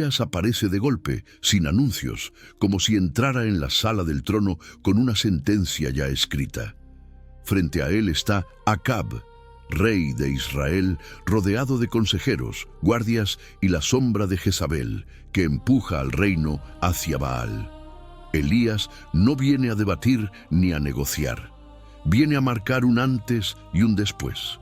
Elías aparece de golpe, sin anuncios, como si entrara en la sala del trono con una sentencia ya escrita. Frente a él está Acab, rey de Israel, rodeado de consejeros, guardias y la sombra de Jezabel, que empuja al reino hacia Baal. Elías no viene a debatir ni a negociar. Viene a marcar un antes y un después.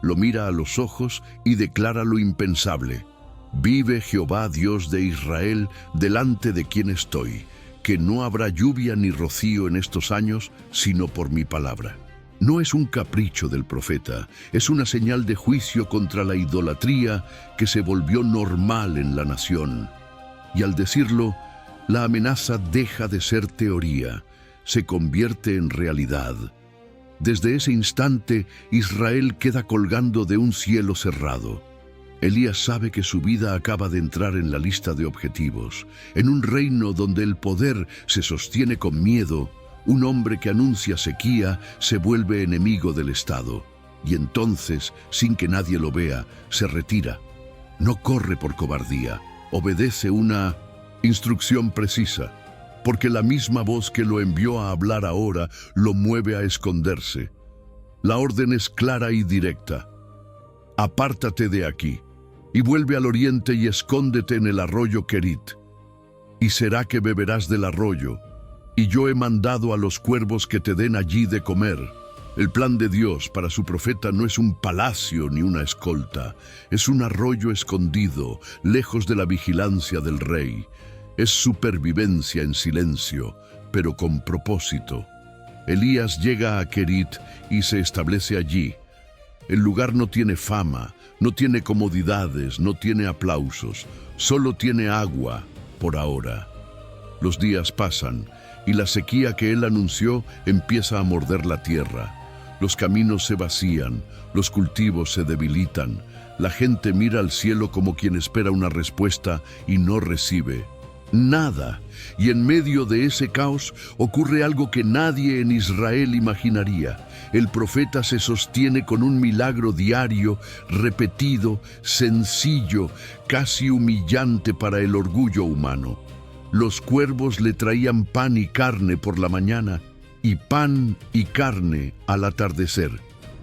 Lo mira a los ojos y declara lo impensable. Vive Jehová Dios de Israel, delante de quien estoy, que no habrá lluvia ni rocío en estos años, sino por mi palabra. No es un capricho del profeta, es una señal de juicio contra la idolatría que se volvió normal en la nación. Y al decirlo, la amenaza deja de ser teoría, se convierte en realidad. Desde ese instante, Israel queda colgando de un cielo cerrado. Elías sabe que su vida acaba de entrar en la lista de objetivos. En un reino donde el poder se sostiene con miedo, un hombre que anuncia sequía se vuelve enemigo del Estado. Y entonces, sin que nadie lo vea, se retira. No corre por cobardía, obedece una instrucción precisa, porque la misma voz que lo envió a hablar ahora lo mueve a esconderse. La orden es clara y directa. Apártate de aquí, y vuelve al oriente y escóndete en el arroyo Kerit. Y será que beberás del arroyo, y yo he mandado a los cuervos que te den allí de comer. El plan de Dios para su profeta no es un palacio ni una escolta, es un arroyo escondido, lejos de la vigilancia del rey. Es supervivencia en silencio, pero con propósito. Elías llega a Kerit y se establece allí. El lugar no tiene fama, no tiene comodidades, no tiene aplausos, solo tiene agua por ahora. Los días pasan y la sequía que él anunció empieza a morder la tierra. Los caminos se vacían, los cultivos se debilitan, la gente mira al cielo como quien espera una respuesta y no recibe nada. Y en medio de ese caos ocurre algo que nadie en Israel imaginaría. El profeta se sostiene con un milagro diario, repetido, sencillo, casi humillante para el orgullo humano. Los cuervos le traían pan y carne por la mañana, y pan y carne al atardecer.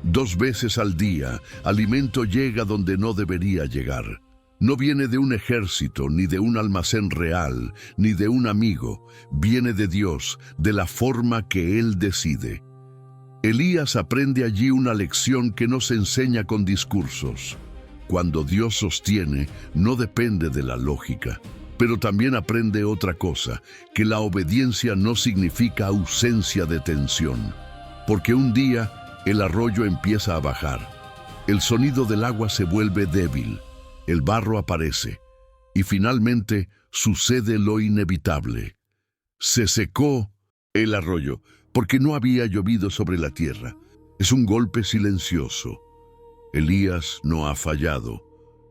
2 veces al día, alimento llega donde no debería llegar. No viene de un ejército, ni de un almacén real, ni de un amigo. Viene de Dios, de la forma que Él decide. Elías aprende allí una lección que no se enseña con discursos. Cuando Dios sostiene, no depende de la lógica. Pero también aprende otra cosa, que la obediencia no significa ausencia de tensión. Porque un día, el arroyo empieza a bajar. El sonido del agua se vuelve débil. El barro aparece, y finalmente sucede lo inevitable. Se secó el arroyo, porque no había llovido sobre la tierra. Es un golpe silencioso. Elías no ha fallado,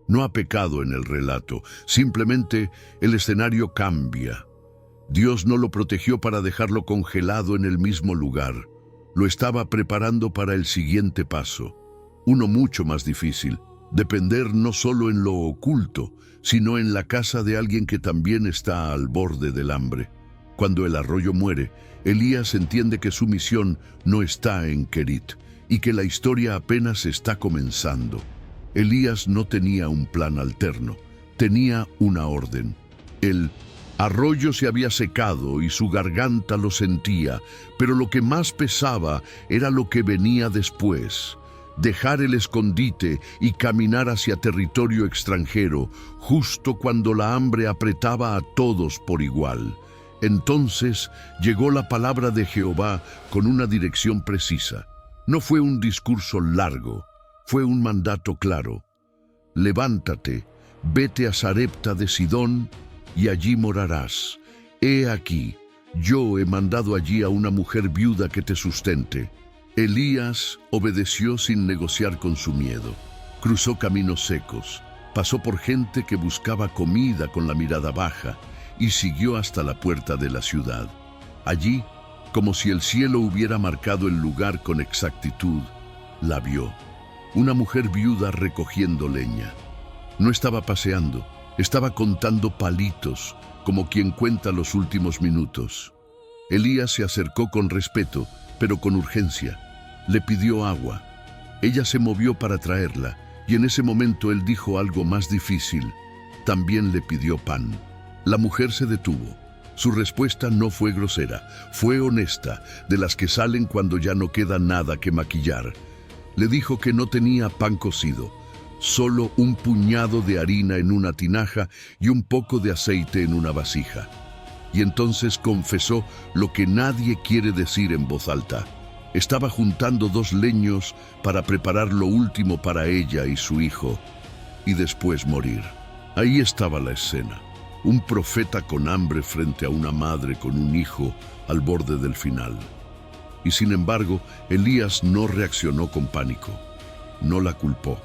no ha pecado en el relato, simplemente el escenario cambia. Dios no lo protegió para dejarlo congelado en el mismo lugar. Lo estaba preparando para el siguiente paso, uno mucho más difícil. Depender no solo en lo oculto, sino en la casa de alguien que también está al borde del hambre. Cuando el arroyo muere, Elías entiende que su misión no está en Kerit y que la historia apenas está comenzando. Elías no tenía un plan alterno, tenía una orden. El arroyo se había secado y su garganta lo sentía, pero lo que más pesaba era lo que venía después. Dejar el escondite y caminar hacia territorio extranjero, justo cuando la hambre apretaba a todos por igual. Entonces llegó la palabra de Jehová con una dirección precisa. No fue un discurso largo, fue un mandato claro. Levántate, vete a Sarepta de Sidón, y allí morarás. He aquí, yo he mandado allí a una mujer viuda que te sustente. Elías obedeció sin negociar con su miedo. Cruzó caminos secos, pasó por gente que buscaba comida con la mirada baja y siguió hasta la puerta de la ciudad. Allí, como si el cielo hubiera marcado el lugar con exactitud, la vio. Una mujer viuda recogiendo leña. No estaba paseando, Estaba contando palitos, como quien cuenta los últimos minutos. Elías se acercó con respeto, pero con urgencia. Le pidió agua. Ella se movió para traerla, y en ese momento él dijo algo más difícil. También le pidió pan. La mujer se detuvo. Su respuesta no fue grosera, fue honesta, de las que salen cuando ya no queda nada que maquillar. Le dijo que no tenía pan cocido, solo un puñado de harina en una tinaja y un poco de aceite en una vasija. Y entonces confesó lo que nadie quiere decir en voz alta. Estaba juntando 2 leños para preparar lo último para ella y su hijo, y después morir. Ahí estaba la escena. Un profeta con hambre frente a una madre con un hijo al borde del final. Y sin embargo, Elías no reaccionó con pánico. No la culpó.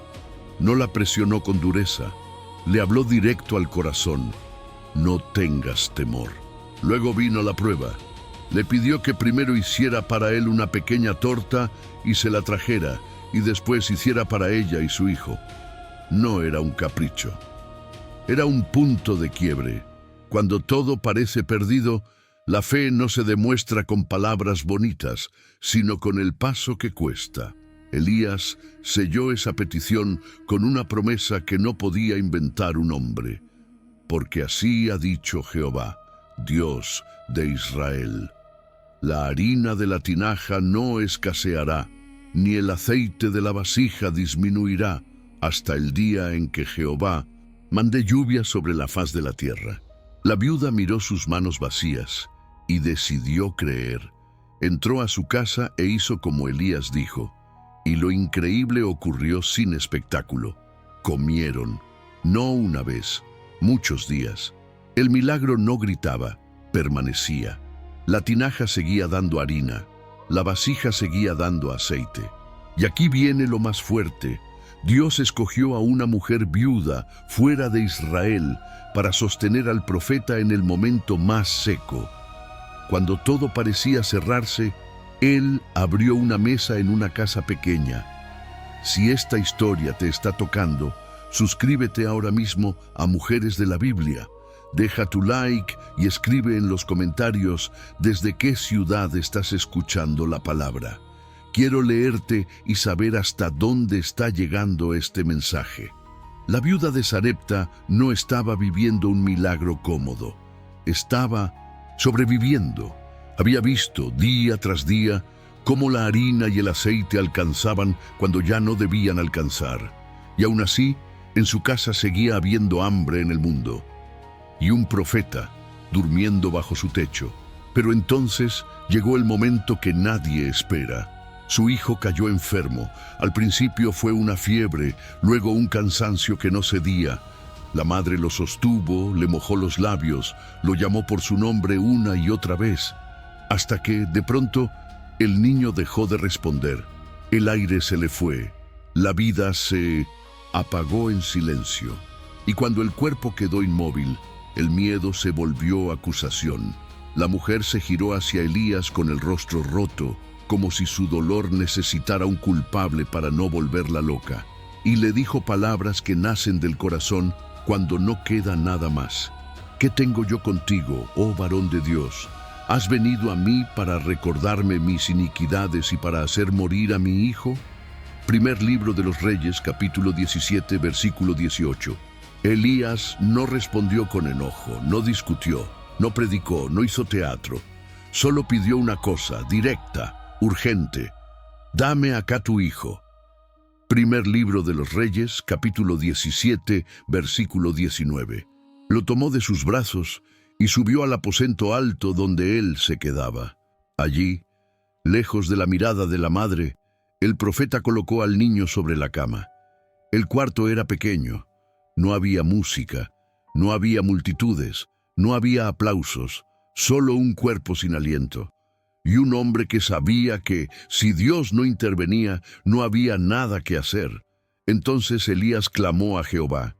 No la presionó con dureza. Le habló directo al corazón. No tengas temor. Luego vino la prueba. Le pidió que primero hiciera para él una pequeña torta y se la trajera, y después hiciera para ella y su hijo. No era un capricho. Era un punto de quiebre. Cuando todo parece perdido, la fe no se demuestra con palabras bonitas, sino con el paso que cuesta. Elías selló esa petición con una promesa que no podía inventar un hombre. Porque así ha dicho Jehová, Dios de Israel: la harina de la tinaja no escaseará, ni el aceite de la vasija disminuirá, hasta el día en que Jehová mande lluvia sobre la faz de la tierra. La viuda miró sus manos vacías y decidió creer. Entró a su casa e hizo como Elías dijo. Y lo increíble ocurrió sin espectáculo. Comieron, no una vez, muchos días. El milagro no gritaba, permanecía. La tinaja seguía dando harina, la vasija seguía dando aceite. Y aquí viene lo más fuerte. Dios escogió a una mujer viuda fuera de Israel para sostener al profeta en el momento más seco. Cuando todo parecía cerrarse, Él abrió una mesa en una casa pequeña. Si esta historia te está tocando, suscríbete ahora mismo a Mujeres de la Biblia. Deja tu like y escribe en los comentarios desde qué ciudad estás escuchando la palabra. Quiero leerte y saber hasta dónde está llegando este mensaje. La viuda de Sarepta no estaba viviendo un milagro cómodo. Estaba sobreviviendo. Había visto día tras día cómo la harina y el aceite alcanzaban cuando ya no debían alcanzar. Y aún así, en su casa seguía habiendo hambre en el mundo. Y un profeta durmiendo bajo su techo. Pero entonces llegó el momento que nadie espera. Su hijo cayó enfermo. Al principio fue una fiebre, luego un cansancio que no cedía. La madre lo sostuvo, le mojó los labios, lo llamó por su nombre una y otra vez, hasta que, de pronto, el niño dejó de responder. El aire se le fue. La vida se apagó en silencio. Y cuando el cuerpo quedó inmóvil, el miedo se volvió acusación. La mujer se giró hacia Elías con el rostro roto, como si su dolor necesitara un culpable para no volverla loca, y le dijo palabras que nacen del corazón cuando no queda nada más. ¿Qué tengo yo contigo, oh varón de Dios? ¿Has venido a mí para recordarme mis iniquidades y para hacer morir a mi hijo? Primer libro de los Reyes, capítulo 17, versículo 18. Elías no respondió con enojo, no discutió, no predicó, no hizo teatro. Solo pidió una cosa, directa, urgente: dame acá tu hijo. Primer libro de los Reyes, capítulo 17, versículo 19. Lo tomó de sus brazos y subió al aposento alto donde él se quedaba. Allí, lejos de la mirada de la madre, el profeta colocó al niño sobre la cama. El cuarto era pequeño, no había música, no había multitudes, no había aplausos, solo un cuerpo sin aliento. Y un hombre que sabía que, si Dios no intervenía, no había nada que hacer. Entonces Elías clamó a Jehová.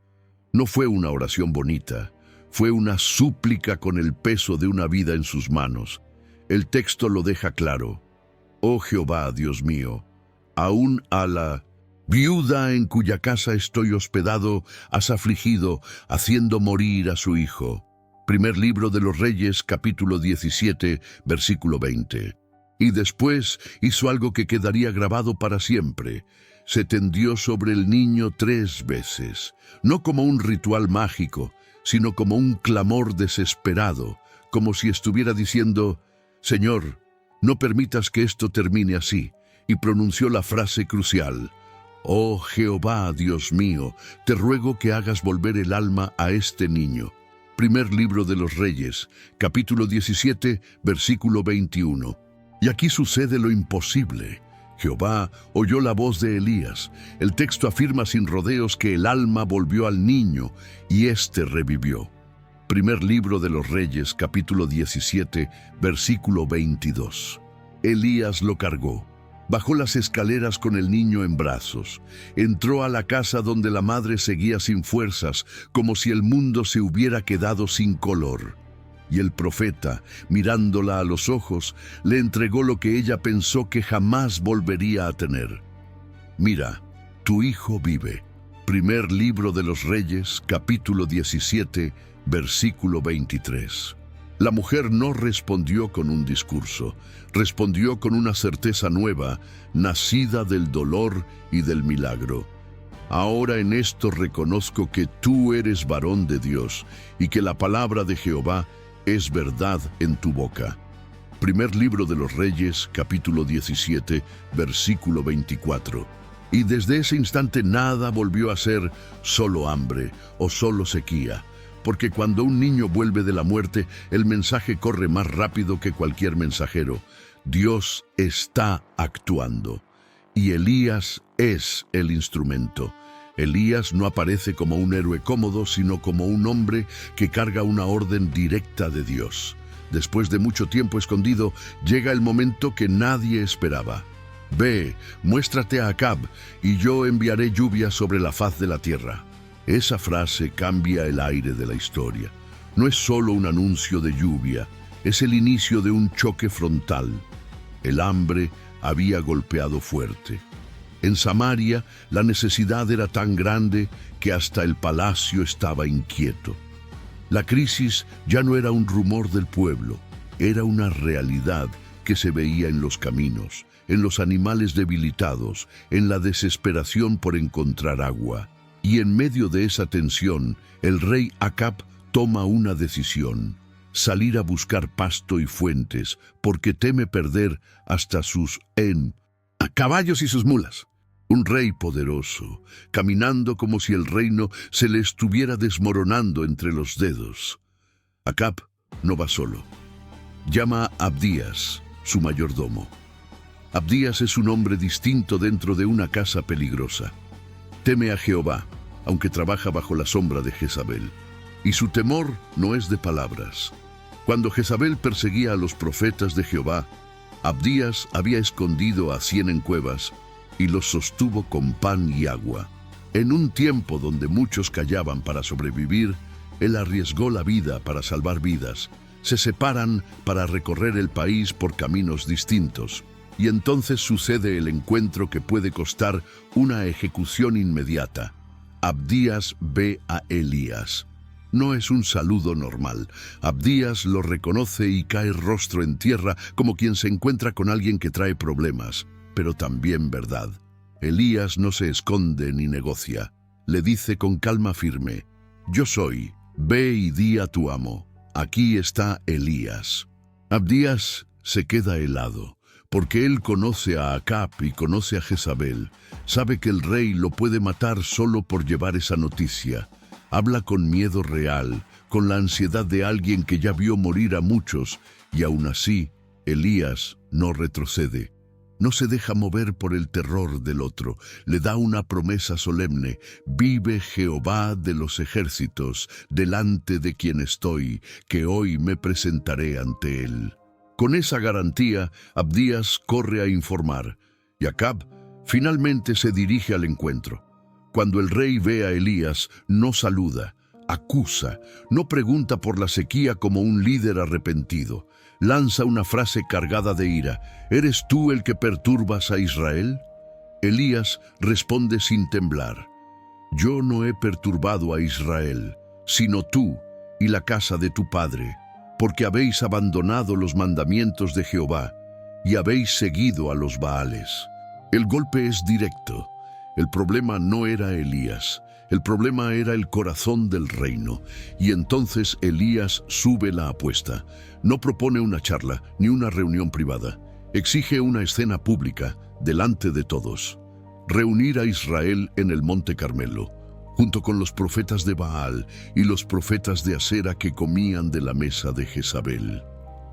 No fue una oración bonita, fue una súplica con el peso de una vida en sus manos. El texto lo deja claro. Oh Jehová, Dios mío, aún a la Viuda en cuya casa estoy hospedado, has afligido, haciendo morir a su hijo. Primer libro de los Reyes, capítulo 17, versículo 20. Y después hizo algo que quedaría grabado para siempre. Se tendió sobre el niño 3 veces, no como un ritual mágico, sino como un clamor desesperado, como si estuviera diciendo: Señor, no permitas que esto termine así. Y pronunció la frase crucial: Oh Jehová, Dios mío, te ruego que hagas volver el alma a este niño. Primer libro de los Reyes, capítulo 17, versículo 21. Y aquí sucede lo imposible. Jehová oyó la voz de Elías. El texto afirma sin rodeos que el alma volvió al niño y éste revivió. Primer libro de los Reyes, capítulo 17, versículo 22. Elías lo cargó. Bajó las escaleras con el niño en brazos. Entró a la casa donde la madre seguía sin fuerzas, como si el mundo se hubiera quedado sin color. Y el profeta, mirándola a los ojos, le entregó lo que ella pensó que jamás volvería a tener. Mira, tu hijo vive. Primer libro de los Reyes, capítulo 17, versículo 23. La mujer no respondió con un discurso, respondió con una certeza nueva, nacida del dolor y del milagro. Ahora en esto reconozco que tú eres varón de Dios y que la palabra de Jehová es verdad en tu boca. Primer libro de los Reyes, capítulo 17, versículo 24. Y desde ese instante nada volvió a ser solo hambre o solo sequía. Porque cuando un niño vuelve de la muerte, el mensaje corre más rápido que cualquier mensajero. Dios está actuando. Y Elías es el instrumento. Elías no aparece como un héroe cómodo, sino como un hombre que carga una orden directa de Dios. Después de mucho tiempo escondido, llega el momento que nadie esperaba. Ve, muéstrate a Acab, y yo enviaré lluvia sobre la faz de la tierra. Esa frase cambia el aire de la historia. No es solo un anuncio de lluvia, es el inicio de un choque frontal. El hambre había golpeado fuerte. En Samaria, la necesidad era tan grande que hasta el palacio estaba inquieto. La crisis ya no era un rumor del pueblo, era una realidad que se veía en los caminos, en los animales debilitados, en la desesperación por encontrar agua. Y en medio de esa tensión, el rey Acab toma una decisión: salir a buscar pasto y fuentes, porque teme perder hasta sus caballos y sus mulas. Un rey poderoso, caminando como si el reino se le estuviera desmoronando entre los dedos. Acab no va solo. Llama a Abdías, su mayordomo. Abdías es un hombre distinto dentro de una casa peligrosa. Teme a Jehová, aunque trabaja bajo la sombra de Jezabel. Y su temor no es de palabras. Cuando Jezabel perseguía a los profetas de Jehová, Abdías había escondido a 100 en cuevas y los sostuvo con pan y agua. En un tiempo donde muchos callaban para sobrevivir, él arriesgó la vida para salvar vidas. Se separan para recorrer el país por caminos distintos. Y entonces sucede el encuentro que puede costar una ejecución inmediata. Abdías ve a Elías. No es un saludo normal. Abdías lo reconoce y cae rostro en tierra como quien se encuentra con alguien que trae problemas, pero también verdad. Elías no se esconde ni negocia. Le dice con calma firme: Yo soy, ve y di a tu amo, aquí está Elías. Abdías se queda helado, porque él conoce a Acab y conoce a Jezabel. Sabe que el rey lo puede matar solo por llevar esa noticia. Habla con miedo real, con la ansiedad de alguien que ya vio morir a muchos, y aún así, Elías no retrocede. No se deja mover por el terror del otro. Le da una promesa solemne: vive Jehová de los ejércitos, delante de quien estoy, que hoy me presentaré ante él. Con esa garantía, Abdías corre a informar, y Acab finalmente se dirige al encuentro. Cuando el rey ve a Elías, no saluda, acusa, no pregunta por la sequía como un líder arrepentido. Lanza una frase cargada de ira: ¿Eres tú el que perturbas a Israel? Elías responde sin temblar: Yo no he perturbado a Israel, sino tú y la casa de tu padre, porque habéis abandonado los mandamientos de Jehová y habéis seguido a los Baales. El golpe es directo. El problema no era Elías, el problema era el corazón del reino. Y entonces Elías sube la apuesta. No propone una charla ni una reunión privada. Exige una escena pública, delante de todos. Reunir a Israel en el monte Carmelo, junto con los profetas de Baal y los profetas de Asera que comían de la mesa de Jezabel.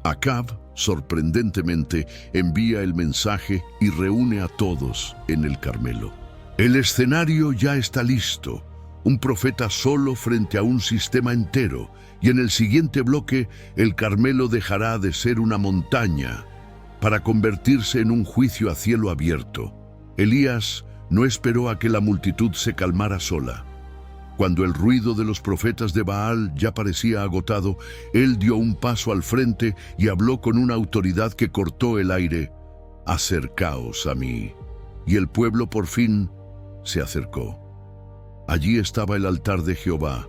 Acab, sorprendentemente, envía el mensaje y reúne a todos en el Carmelo. El escenario ya está listo. Un profeta solo frente a un sistema entero, y en el siguiente bloque el Carmelo dejará de ser una montaña para convertirse en un juicio a cielo abierto. Elías no esperó a que la multitud se calmara sola. Cuando el ruido de los profetas de Baal ya parecía agotado, él dio un paso al frente y habló con una autoridad que cortó el aire: «Acercaos a mí». Y el pueblo por fin se acercó. Allí estaba el altar de Jehová,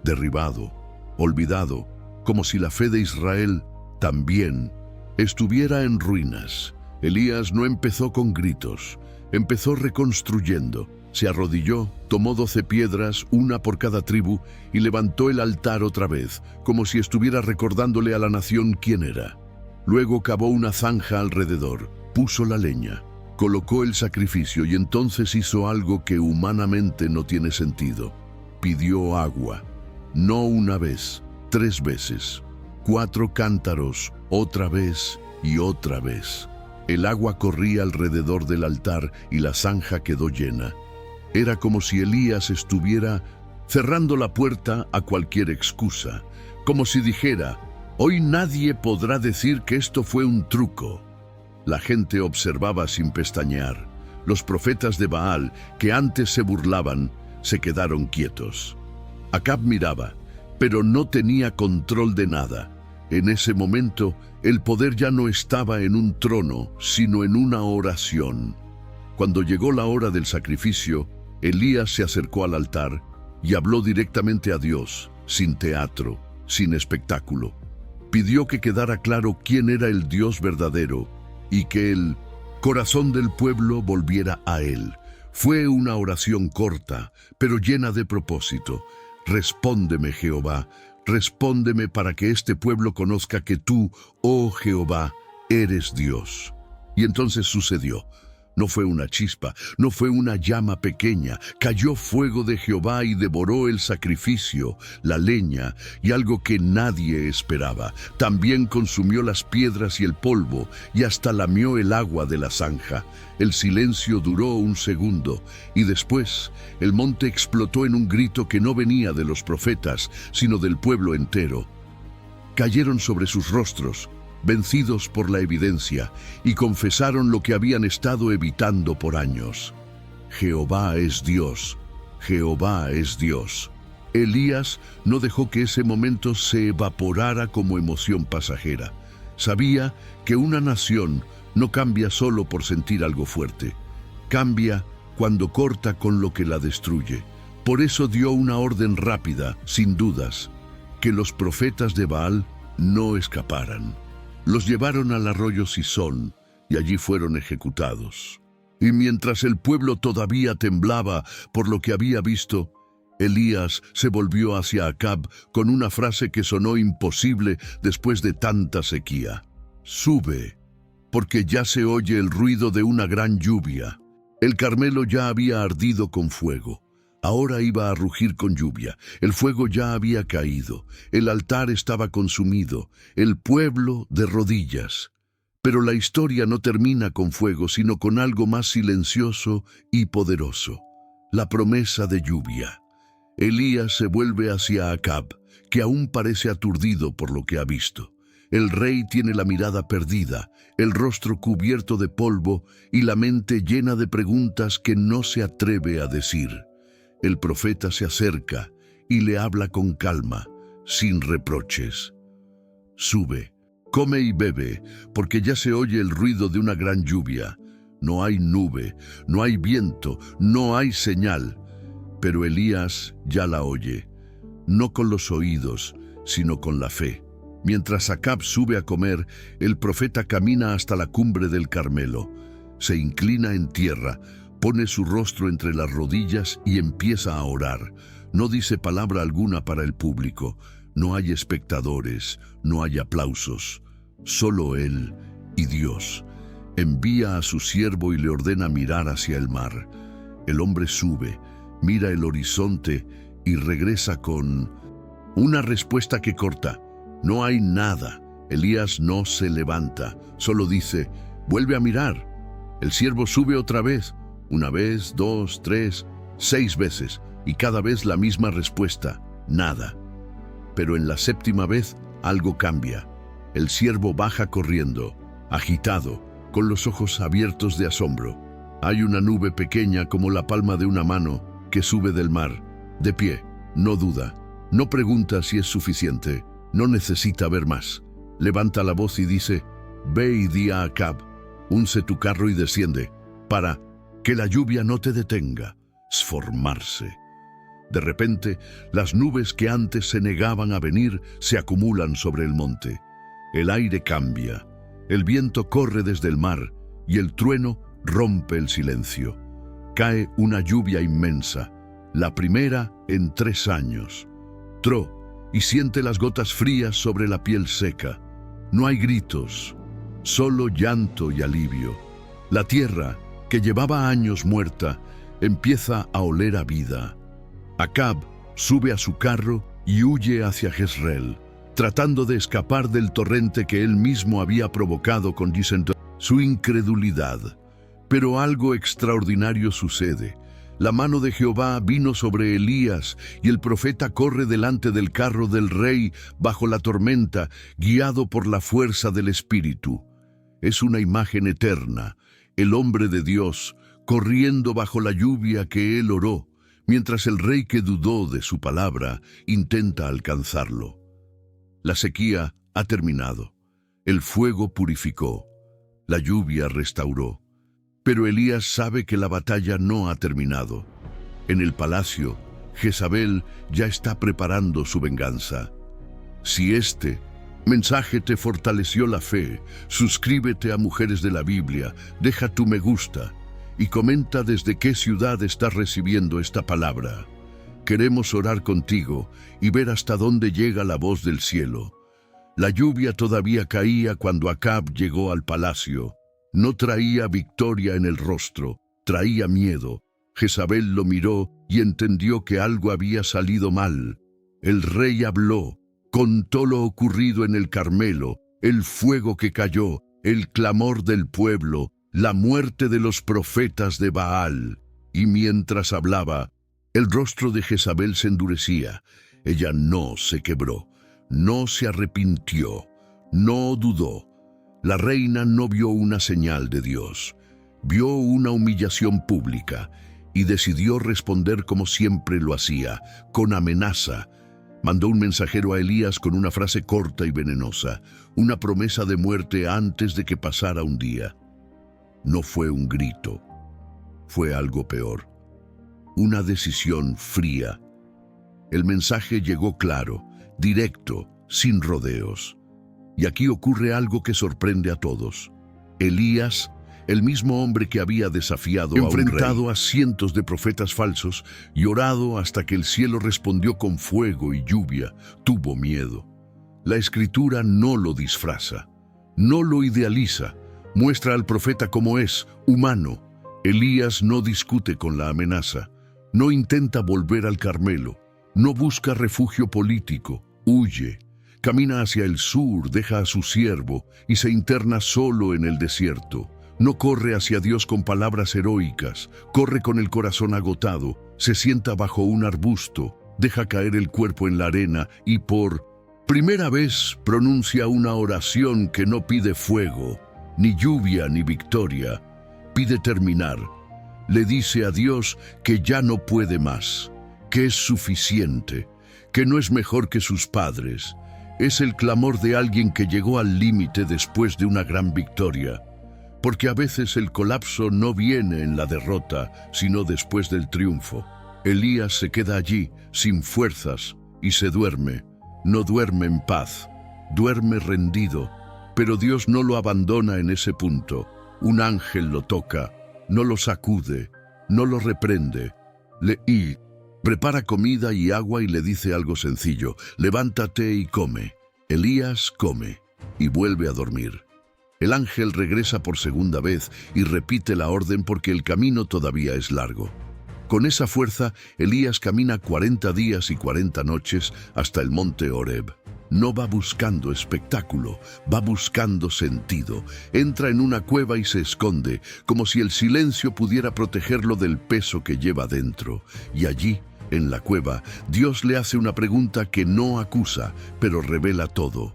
derribado, olvidado, como si la fe de Israel también estuviera en ruinas. Elías no empezó con gritos, empezó reconstruyendo. Se arrodilló, tomó 12 piedras, una por cada tribu, y levantó el altar otra vez, como si estuviera recordándole a la nación quién era. Luego cavó una zanja alrededor, puso la leña, colocó el sacrificio y entonces hizo algo que humanamente no tiene sentido. Pidió agua, no una vez, 3 veces, 4 cántaros, otra vez y otra vez. El agua corría alrededor del altar y la zanja quedó llena. Era como si Elías estuviera cerrando la puerta a cualquier excusa, como si dijera: «Hoy nadie podrá decir que esto fue un truco». La gente observaba sin pestañear. Los profetas de Baal, que antes se burlaban, se quedaron quietos. Acab miraba, pero no tenía control de nada. En ese momento, el poder ya no estaba en un trono, sino en una oración. Cuando llegó la hora del sacrificio, Elías se acercó al altar y habló directamente a Dios, sin teatro, sin espectáculo. Pidió que quedara claro quién era el Dios verdadero y que el corazón del pueblo volviera a él. Fue una oración corta, pero llena de propósito. Respóndeme, Jehová, respóndeme para que este pueblo conozca que tú, oh Jehová, eres Dios. Y entonces sucedió. No fue una chispa, no fue una llama pequeña. Cayó fuego de Jehová y devoró el sacrificio, la leña y algo que nadie esperaba. También consumió las piedras y el polvo y hasta lamió el agua de la zanja. El silencio duró un segundo y después el monte explotó en un grito que no venía de los profetas, sino del pueblo entero. Cayeron sobre sus rostros, vencidos por la evidencia, y confesaron lo que habían estado evitando por años. Jehová es Dios, Jehová es Dios. Elías no dejó que ese momento se evaporara como emoción pasajera. Sabía que una nación no cambia solo por sentir algo fuerte. Cambia cuando corta con lo que la destruye. Por eso dio una orden rápida, sin dudas: que los profetas de Baal no escaparan. Los llevaron al arroyo Sisón y allí fueron ejecutados. Y mientras el pueblo todavía temblaba por lo que había visto, Elías se volvió hacia Acab con una frase que sonó imposible después de tanta sequía: «Sube, porque ya se oye el ruido de una gran lluvia». El Carmelo ya había ardido con fuego. Ahora iba a rugir con lluvia. El fuego ya había caído. El altar estaba consumido. El pueblo de rodillas. Pero la historia no termina con fuego, sino con algo más silencioso y poderoso: la promesa de lluvia. Elías se vuelve hacia Acab, que aún parece aturdido por lo que ha visto. El rey tiene la mirada perdida, el rostro cubierto de polvo y la mente llena de preguntas que no se atreve a decir. El profeta se acerca y le habla con calma, sin reproches. «Sube, come y bebe, porque ya se oye el ruido de una gran lluvia. No hay nube, no hay viento, no hay señal. Pero Elías ya la oye, no con los oídos, sino con la fe. Mientras Acab sube a comer, el profeta camina hasta la cumbre del Carmelo. Se inclina en tierra, pone su rostro entre las rodillas y empieza a orar. No dice palabra alguna para el público. No hay espectadores, no hay aplausos. Solo él y Dios. Envía a su siervo y le ordena mirar hacia el mar. El hombre sube, mira el horizonte y regresa con una respuesta que corta. No hay nada. Elías no se levanta, solo dice, vuelve a mirar. El siervo sube otra vez, 1 vez, 2, 3, 6 veces, y cada vez la misma respuesta, nada. Pero en la 7ª vez algo cambia. El siervo baja corriendo, agitado, con los ojos abiertos de asombro. Hay una nube pequeña como la palma de una mano que sube del mar, de pie, no duda, no pregunta si es suficiente, no necesita ver más. Levanta la voz y dice, ve y di a Acab, unce tu carro y desciende, para que la lluvia no te detenga. Formarse. De repente, las nubes que antes se negaban a venir se acumulan sobre el monte. El aire cambia, el viento corre desde el mar y el trueno rompe el silencio. Cae una lluvia inmensa, la primera en 3 años. Tro, y siente las gotas frías sobre la piel seca. No hay gritos, solo llanto y alivio. La tierra, que llevaba años muerta, empieza a oler a vida. Acab sube a su carro y huye hacia Jezreel, tratando de escapar del torrente que él mismo había provocado con su incredulidad. Pero algo extraordinario sucede. La mano de Jehová vino sobre Elías y el profeta corre delante del carro del rey bajo la tormenta, guiado por la fuerza del Espíritu. Es una imagen eterna, el hombre de Dios corriendo bajo la lluvia que él oró, mientras el rey que dudó de su palabra intenta alcanzarlo. La sequía ha terminado, el fuego purificó, la lluvia restauró. Pero Elías sabe que la batalla no ha terminado. En el palacio, Jezabel ya está preparando su venganza. Si este mensaje te fortaleció la fe, suscríbete a Mujeres de la Biblia, deja tu me gusta y comenta desde qué ciudad estás recibiendo esta palabra. Queremos orar contigo y ver hasta dónde llega la voz del cielo. La lluvia todavía caía cuando Acab llegó al palacio. No traía victoria en el rostro, traía miedo. Jezabel lo miró y entendió que algo había salido mal. El rey habló, contó lo ocurrido en el Carmelo, el fuego que cayó, el clamor del pueblo, la muerte de los profetas de Baal. Y mientras hablaba, el rostro de Jezabel se endurecía. Ella no se quebró, no se arrepintió, no dudó. La reina no vio una señal de Dios, vio una humillación pública y decidió responder como siempre lo hacía, con amenaza. Mandó un mensajero a Elías con una frase corta y venenosa, una promesa de muerte antes de que pasara un día. No fue un grito, fue algo peor, una decisión fría. El mensaje llegó claro, directo, sin rodeos. Y aquí ocurre algo que sorprende a todos. Elías, el mismo hombre que había desafiado enfrentado a cientos de profetas falsos y orado hasta que el cielo respondió con fuego y lluvia, tuvo miedo. La Escritura no lo disfraza, no lo idealiza, muestra al profeta como es, humano. Elías no discute con la amenaza, no intenta volver al Carmelo, no busca refugio político, huye. Camina hacia el sur, deja a su siervo y se interna solo en el desierto. No corre hacia Dios con palabras heroicas, corre con el corazón agotado, se sienta bajo un arbusto, deja caer el cuerpo en la arena y por primera vez pronuncia una oración que no pide fuego, ni lluvia ni victoria, pide terminar. Le dice a Dios que ya no puede más, que es suficiente, que no es mejor que sus padres. Es el clamor de alguien que llegó al límite después de una gran victoria. porque a veces el colapso no viene en la derrota, sino después del triunfo. Elías se queda allí, sin fuerzas, y se duerme. No duerme en paz, duerme rendido, pero Dios no lo abandona en ese punto. Un ángel lo toca, no lo sacude, no lo reprende. Prepara comida y agua y le dice algo sencillo: levántate y come. Elías come y vuelve a dormir. El ángel regresa por segunda vez y repite la orden porque el camino todavía es largo. Con esa fuerza, Elías camina 40 días y 40 noches hasta el monte Horeb. No va buscando espectáculo, va buscando sentido. Entra en una cueva y se esconde, como si el silencio pudiera protegerlo del peso que lleva dentro. Y allí, en la cueva, Dios le hace una pregunta que no acusa, pero revela todo.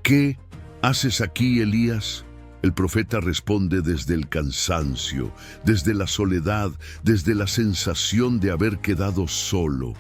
¿Qué haces aquí, Elías? El profeta responde desde el cansancio, desde la soledad, desde la sensación de haber quedado solo.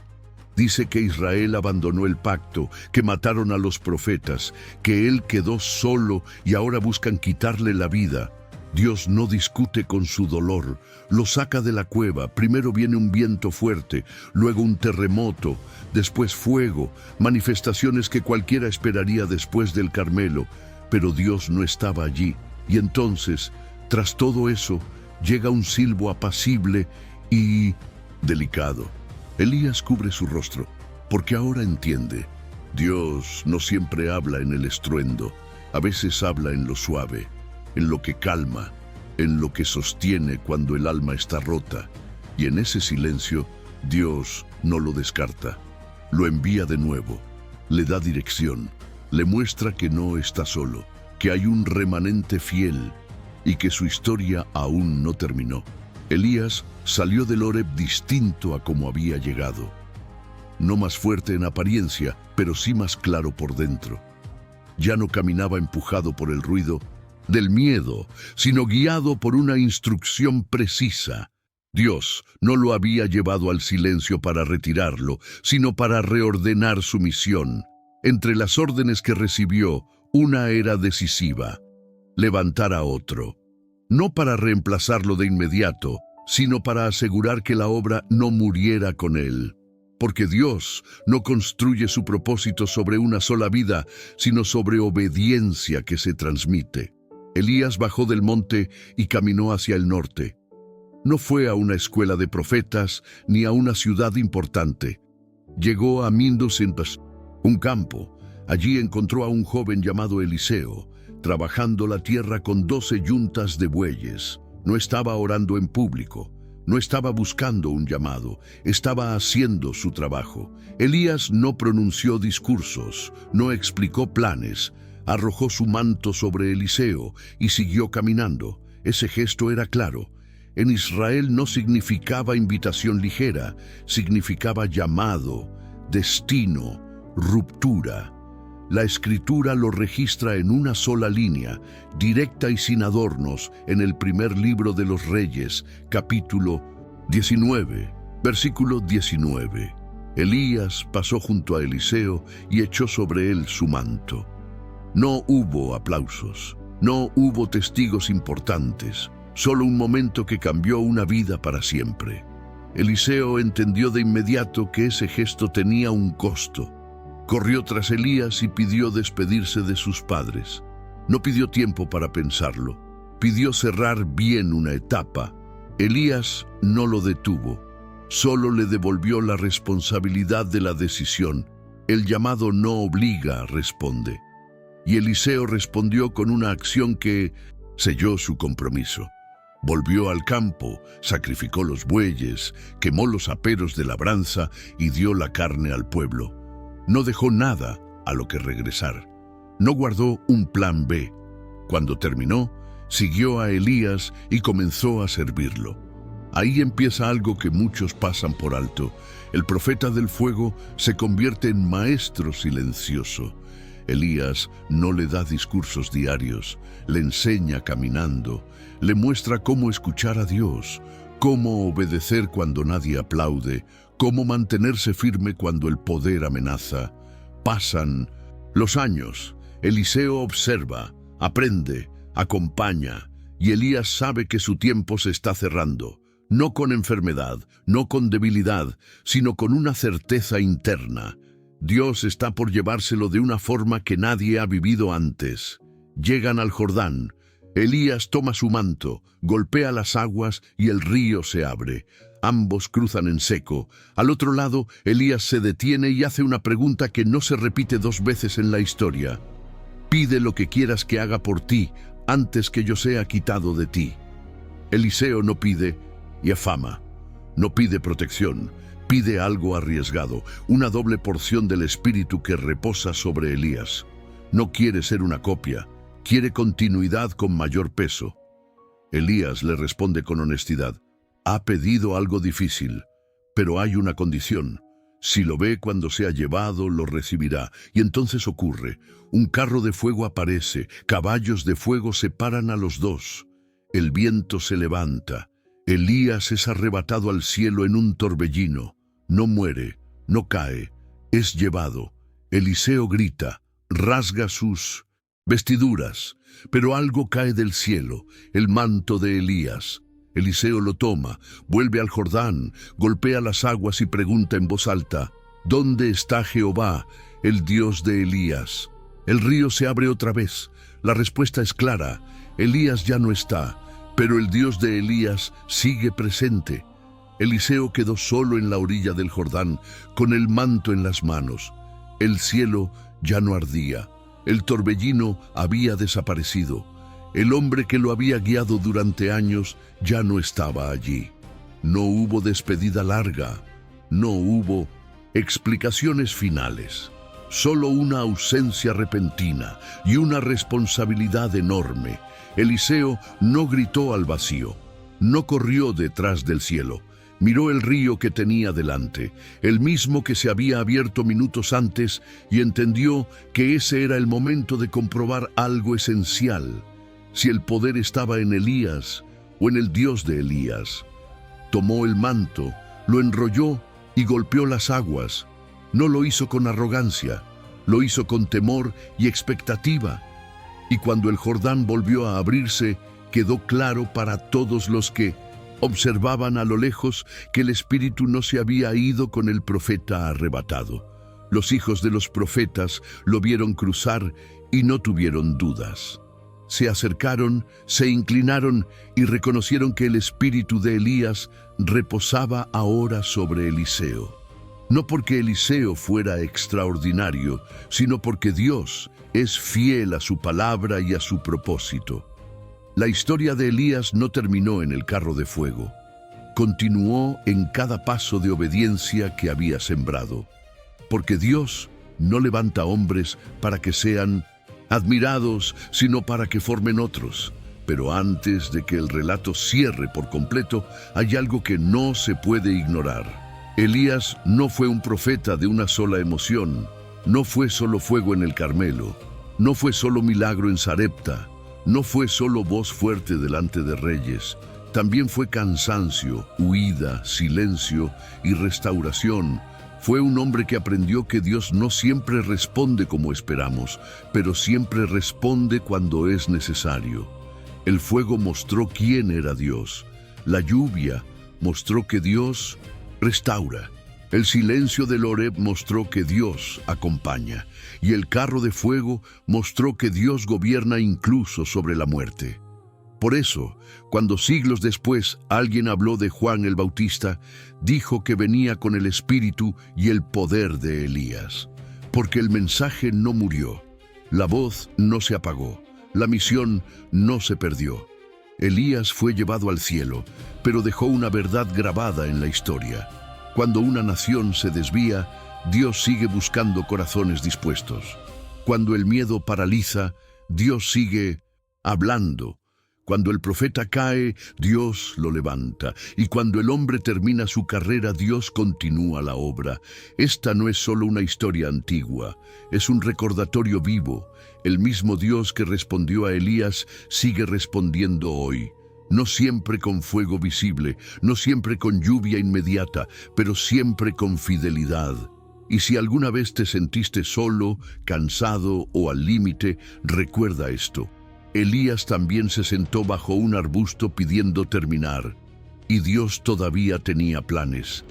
Dice que Israel abandonó el pacto, que mataron a los profetas, que él quedó solo y ahora buscan quitarle la vida. Dios no discute con su dolor, lo saca de la cueva. Primero viene un viento fuerte, luego un terremoto, después fuego, manifestaciones que cualquiera esperaría después del Carmelo, pero Dios no estaba allí. Y entonces, tras todo eso, llega un silbo apacible y delicado. Elías cubre su rostro, porque ahora entiende. Dios no siempre habla en el estruendo, a veces habla en lo suave, en lo que calma, en lo que sostiene cuando el alma está rota. Y en ese silencio, Dios no lo descarta, lo envía de nuevo, le da dirección, le muestra que no está solo, que hay un remanente fiel y que su historia aún no terminó. Elías salió del Horeb distinto a como había llegado. No más fuerte en apariencia, pero sí más claro por dentro. Ya no caminaba empujado por el ruido del miedo, sino guiado por una instrucción precisa. Dios no lo había llevado al silencio para retirarlo, sino para reordenar su misión. Entre las órdenes que recibió, una era decisiva: levantar a otro. No para reemplazarlo de inmediato, sino para asegurar que la obra no muriera con él. Porque Dios no construye su propósito sobre una sola vida, sino sobre obediencia que se transmite. Elías bajó del monte y caminó hacia el norte. No fue a una escuela de profetas ni a una ciudad importante. Llegó a Mindus, un campo. Allí encontró a un joven llamado Eliseo, trabajando la tierra con 12 yuntas de bueyes. No estaba orando en público, no estaba buscando un llamado, estaba haciendo su trabajo. Elías no pronunció discursos, no explicó planes, arrojó su manto sobre Eliseo y siguió caminando. Ese gesto era claro. En Israel no significaba invitación ligera, significaba llamado, destino, ruptura. La Escritura lo registra en una sola línea, directa y sin adornos, en el primer libro de los Reyes, capítulo 19, versículo 19. Elías pasó junto a Eliseo y echó sobre él su manto. No hubo aplausos, no hubo testigos importantes, solo un momento que cambió una vida para siempre. Eliseo entendió de inmediato que ese gesto tenía un costo. Corrió tras Elías y pidió despedirse de sus padres. No pidió tiempo para pensarlo. Pidió cerrar bien una etapa. Elías no lo detuvo. Solo le devolvió la responsabilidad de la decisión. El llamado no obliga, responde. Y Eliseo respondió con una acción que selló su compromiso. Volvió al campo, sacrificó los bueyes, quemó los aperos de labranza y dio la carne al pueblo. No dejó nada a lo que regresar. No guardó un plan B. Cuando terminó, siguió a Elías y comenzó a servirlo. Ahí empieza algo que muchos pasan por alto. El profeta del fuego se convierte en maestro silencioso. Elías no le da discursos diarios, le enseña caminando, le muestra cómo escuchar a Dios, cómo obedecer cuando nadie aplaude, cómo mantenerse firme cuando el poder amenaza. Pasan los años. Eliseo observa, aprende, acompaña, y Elías sabe que su tiempo se está cerrando, no con enfermedad, no con debilidad, sino con una certeza interna. Dios está por llevárselo de una forma que nadie ha vivido antes. Llegan al Jordán. Elías toma su manto, golpea las aguas y el río se abre. Ambos cruzan en seco. Al otro lado, Elías se detiene y hace una pregunta que no se repite dos veces en la historia. Pide lo que quieras que haga por ti, antes que yo sea quitado de ti. Eliseo no pide diafama, no pide protección, pide algo arriesgado, una doble porción del espíritu que reposa sobre Elías. No quiere ser una copia, quiere continuidad con mayor peso. Elías le responde con honestidad. Ha pedido algo difícil, pero hay una condición. Si lo ve cuando sea llevado, lo recibirá. Y entonces ocurre. Un carro de fuego aparece, caballos de fuego separan a los dos. El viento se levanta. Elías es arrebatado al cielo en un torbellino. No muere, no cae, es llevado. Eliseo grita, rasga sus vestiduras, pero algo cae del cielo, el manto de Elías. Eliseo lo toma, vuelve al Jordán, golpea las aguas y pregunta en voz alta, ¿dónde está Jehová, el Dios de Elías? El río se abre otra vez. La respuesta es clara, Elías ya no está, pero el Dios de Elías sigue presente. Eliseo quedó solo en la orilla del Jordán, con el manto en las manos. El cielo ya no ardía, el torbellino había desaparecido. El hombre que lo había guiado durante años ya no estaba allí. No hubo despedida larga, no hubo explicaciones finales. Solo una ausencia repentina y una responsabilidad enorme. Eliseo no gritó al vacío, no corrió detrás del cielo. Miró el río que tenía delante, el mismo que se había abierto minutos antes, y entendió que ese era el momento de comprobar algo esencial. Si el poder estaba en Elías o en el Dios de Elías. Tomó el manto, lo enrolló y golpeó las aguas. No lo hizo con arrogancia, lo hizo con temor y expectativa. Y cuando el Jordán volvió a abrirse, quedó claro para todos los que observaban a lo lejos que el espíritu no se había ido con el profeta arrebatado. Los hijos de los profetas lo vieron cruzar y no tuvieron dudas. Se acercaron, se inclinaron y reconocieron que el espíritu de Elías reposaba ahora sobre Eliseo. No porque Eliseo fuera extraordinario, sino porque Dios es fiel a su palabra y a su propósito. La historia de Elías no terminó en el carro de fuego. Continuó en cada paso de obediencia que había sembrado. Porque Dios no levanta hombres para que sean admirados, sino para que formen otros. Pero antes de que el relato cierre por completo, hay algo que no se puede ignorar. Elías no fue un profeta de una sola emoción. No fue solo fuego en el Carmelo. No fue solo milagro en Sarepta. No fue solo voz fuerte delante de reyes. También fue cansancio, huida, silencio y restauración. Fue un hombre que aprendió que Dios no siempre responde como esperamos, pero siempre responde cuando es necesario. El fuego mostró quién era Dios. La lluvia mostró que Dios restaura. El silencio del Horeb mostró que Dios acompaña. Y el carro de fuego mostró que Dios gobierna incluso sobre la muerte. Por eso, cuando siglos después alguien habló de Juan el Bautista, dijo que venía con el espíritu y el poder de Elías. Porque el mensaje no murió, la voz no se apagó, la misión no se perdió. Elías fue llevado al cielo, pero dejó una verdad grabada en la historia. Cuando una nación se desvía, Dios sigue buscando corazones dispuestos. Cuando el miedo paraliza, Dios sigue hablando. Cuando el profeta cae, Dios lo levanta. Y cuando el hombre termina su carrera, Dios continúa la obra. Esta no es solo una historia antigua, es un recordatorio vivo. El mismo Dios que respondió a Elías sigue respondiendo hoy. No siempre con fuego visible, no siempre con lluvia inmediata, pero siempre con fidelidad. Y si alguna vez te sentiste solo, cansado o al límite, recuerda esto. Elías también se sentó bajo un arbusto pidiendo terminar, y Dios todavía tenía planes.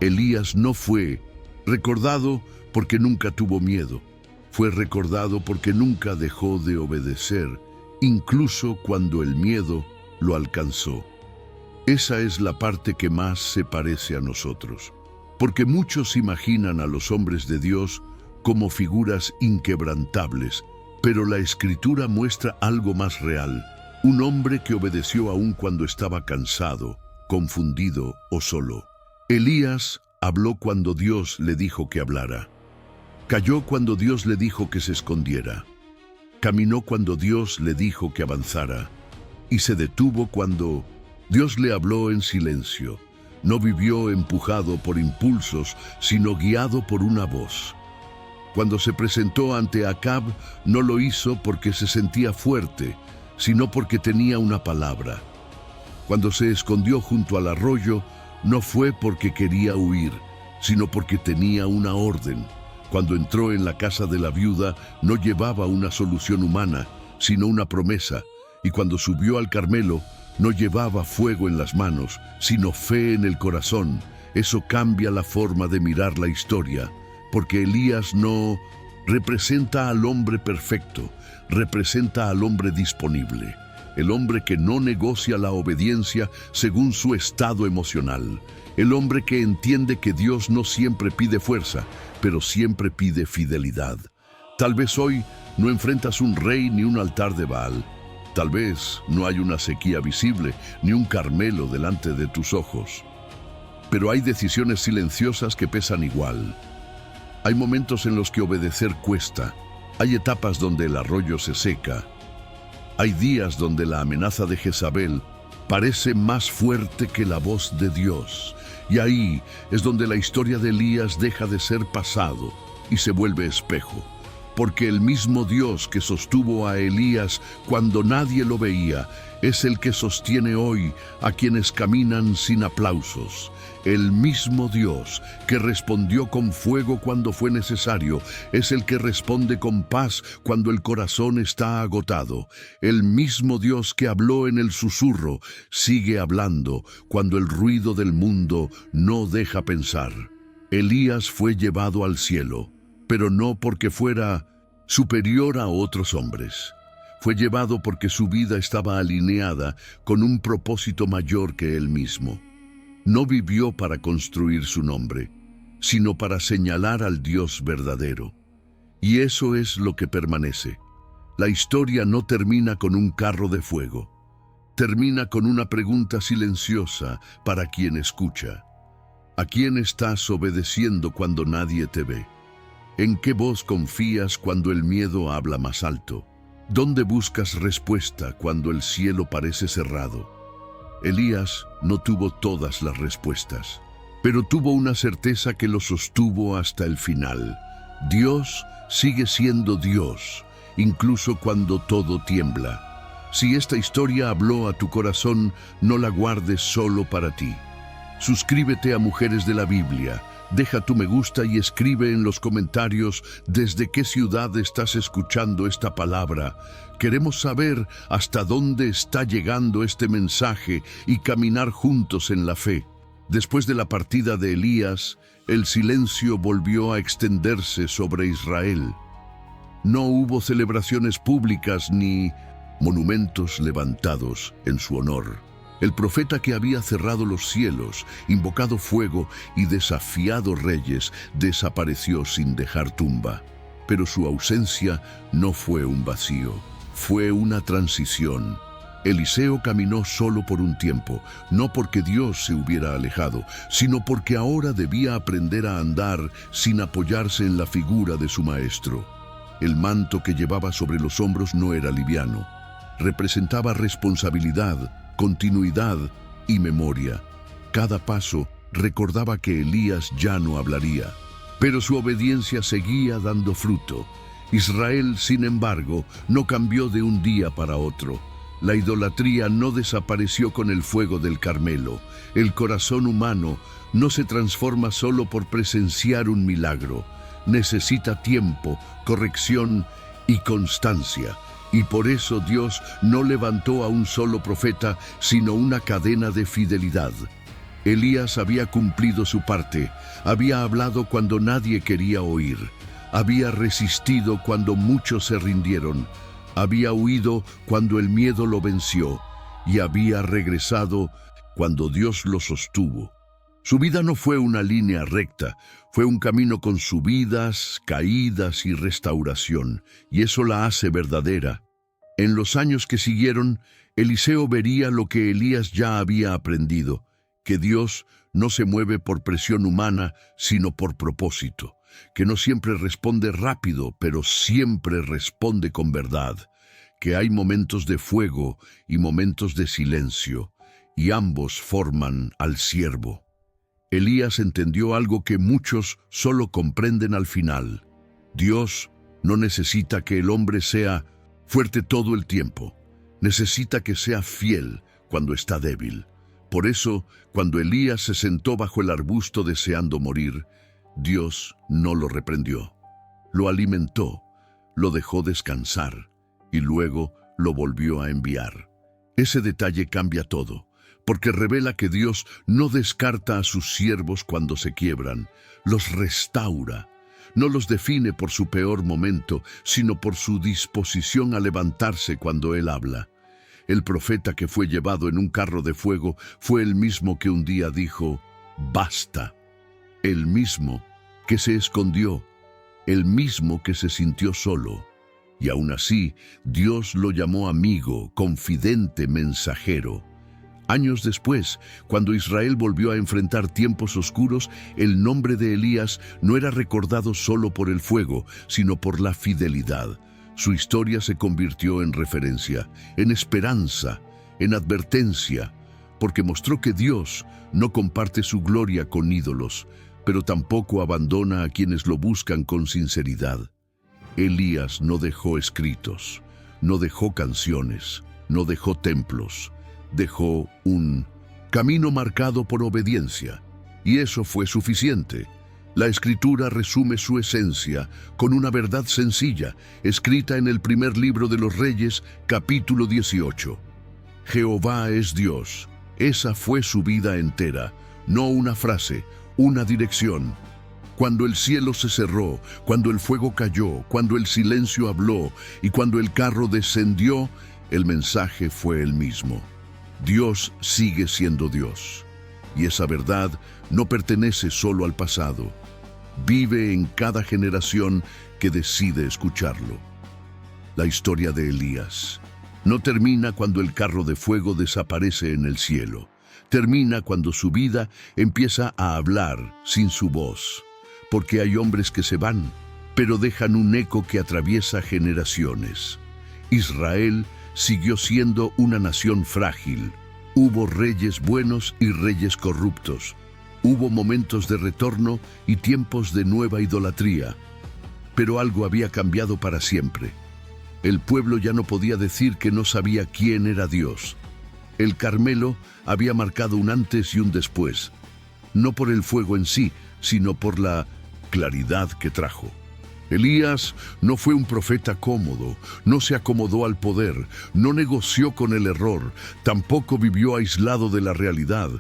Elías no fue recordado porque nunca tuvo miedo. Fue recordado porque nunca dejó de obedecer, incluso cuando el miedo lo alcanzó. Esa es la parte que más se parece a nosotros, porque muchos imaginan a los hombres de Dios como figuras inquebrantables, pero la Escritura muestra algo más real, un hombre que obedeció aún cuando estaba cansado, confundido o solo. Elías habló cuando Dios le dijo que hablara. Calló cuando Dios le dijo que se escondiera. Caminó cuando Dios le dijo que avanzara. Y se detuvo cuando Dios le habló en silencio. No vivió empujado por impulsos, sino guiado por una voz. Cuando se presentó ante Acab, no lo hizo porque se sentía fuerte, sino porque tenía una palabra. Cuando se escondió junto al arroyo, no fue porque quería huir, sino porque tenía una orden. Cuando entró en la casa de la viuda, no llevaba una solución humana, sino una promesa. Y cuando subió al Carmelo, no llevaba fuego en las manos, sino fe en el corazón. Eso cambia la forma de mirar la historia, porque Elías no representa al hombre perfecto, representa al hombre disponible, el hombre que no negocia la obediencia según su estado emocional, el hombre que entiende que Dios no siempre pide fuerza, pero siempre pide fidelidad. Tal vez hoy no enfrentas un rey ni un altar de Baal. Tal vez no hay una sequía visible ni un Carmelo delante de tus ojos. Pero hay decisiones silenciosas que pesan igual. Hay momentos en los que obedecer cuesta. Hay etapas donde el arroyo se seca. Hay días donde la amenaza de Jezabel parece más fuerte que la voz de Dios. Y ahí es donde la historia de Elías deja de ser pasado y se vuelve espejo. Porque el mismo Dios que sostuvo a Elías cuando nadie lo veía, es el que sostiene hoy a quienes caminan sin aplausos. El mismo Dios que respondió con fuego cuando fue necesario, es el que responde con paz cuando el corazón está agotado. El mismo Dios que habló en el susurro, sigue hablando cuando el ruido del mundo no deja pensar. Elías fue llevado al cielo, pero no porque fuera superior a otros hombres. Fue llevado porque su vida estaba alineada con un propósito mayor que él mismo. No vivió para construir su nombre, sino para señalar al Dios verdadero. Y eso es lo que permanece. La historia no termina con un carro de fuego. Termina con una pregunta silenciosa para quien escucha. ¿A quién estás obedeciendo cuando nadie te ve? ¿En qué voz confías cuando el miedo habla más alto? ¿Dónde buscas respuesta cuando el cielo parece cerrado? Elías no tuvo todas las respuestas, pero tuvo una certeza que lo sostuvo hasta el final. Dios sigue siendo Dios, incluso cuando todo tiembla. Si esta historia habló a tu corazón, no la guardes solo para ti. Suscríbete a Mujeres de la Biblia. Deja tu me gusta y escribe en los comentarios desde qué ciudad estás escuchando esta palabra. Queremos saber hasta dónde está llegando este mensaje y caminar juntos en la fe. Después de la partida de Elías, el silencio volvió a extenderse sobre Israel. No hubo celebraciones públicas ni monumentos levantados en su honor. El profeta que había cerrado los cielos, invocado fuego y desafiado reyes, desapareció sin dejar tumba. Pero su ausencia no fue un vacío, fue una transición. Eliseo caminó solo por un tiempo, no porque Dios se hubiera alejado, sino porque ahora debía aprender a andar sin apoyarse en la figura de su maestro. El manto que llevaba sobre los hombros no era liviano. Representaba responsabilidad, continuidad y memoria. Cada paso recordaba que Elías ya no hablaría, pero su obediencia seguía dando fruto. Israel, sin embargo, no cambió de un día para otro. La idolatría no desapareció con el fuego del Carmelo. El corazón humano no se transforma solo por presenciar un milagro. Necesita tiempo, corrección y constancia. Y por eso Dios no levantó a un solo profeta, sino una cadena de fidelidad. Elías había cumplido su parte, había hablado cuando nadie quería oír, había resistido cuando muchos se rindieron, había huido cuando el miedo lo venció y había regresado cuando Dios lo sostuvo. Su vida no fue una línea recta, fue un camino con subidas, caídas y restauración, y eso la hace verdadera. En los años que siguieron, Eliseo vería lo que Elías ya había aprendido, que Dios no se mueve por presión humana, sino por propósito, que no siempre responde rápido, pero siempre responde con verdad, que hay momentos de fuego y momentos de silencio, y ambos forman al siervo. Elías entendió algo que muchos solo comprenden al final. Dios no necesita que el hombre sea fuerte todo el tiempo. Necesita que sea fiel cuando está débil. Por eso, cuando Elías se sentó bajo el arbusto deseando morir, Dios no lo reprendió. Lo alimentó, lo dejó descansar y luego lo volvió a enviar. Ese detalle cambia todo, porque revela que Dios no descarta a sus siervos cuando se quiebran, los restaura. No los define por su peor momento, sino por su disposición a levantarse cuando Él habla. El profeta que fue llevado en un carro de fuego fue el mismo que un día dijo, «Basta». El mismo que se escondió, el mismo que se sintió solo. Y aún así, Dios lo llamó amigo, confidente, mensajero. Años después, cuando Israel volvió a enfrentar tiempos oscuros, el nombre de Elías no era recordado solo por el fuego, sino por la fidelidad. Su historia se convirtió en referencia, en esperanza, en advertencia, porque mostró que Dios no comparte su gloria con ídolos, pero tampoco abandona a quienes lo buscan con sinceridad. Elías no dejó escritos, no dejó canciones, no dejó templos. Dejó un camino marcado por obediencia, y eso fue suficiente. La Escritura resume su esencia con una verdad sencilla, escrita en el primer libro de los Reyes, capítulo 18. Jehová es Dios. Esa fue su vida entera, no una frase, una dirección. Cuando el cielo se cerró, cuando el fuego cayó, cuando el silencio habló y cuando el carro descendió, el mensaje fue el mismo. Dios sigue siendo Dios, y esa verdad no pertenece solo al pasado. Vive en cada generación que decide escucharlo. La historia de Elías no termina cuando el carro de fuego desaparece en el cielo. Termina cuando su vida empieza a hablar sin su voz, porque hay hombres que se van, pero dejan un eco que atraviesa generaciones. Israel siguió siendo una nación frágil. Hubo reyes buenos y reyes corruptos. Hubo momentos de retorno y tiempos de nueva idolatría. Pero algo había cambiado para siempre. El pueblo ya no podía decir que no sabía quién era Dios. El Carmelo había marcado un antes y un después, no por el fuego en sí, sino por la claridad que trajo. Elías no fue un profeta cómodo, no se acomodó al poder, no negoció con el error, tampoco vivió aislado de la realidad.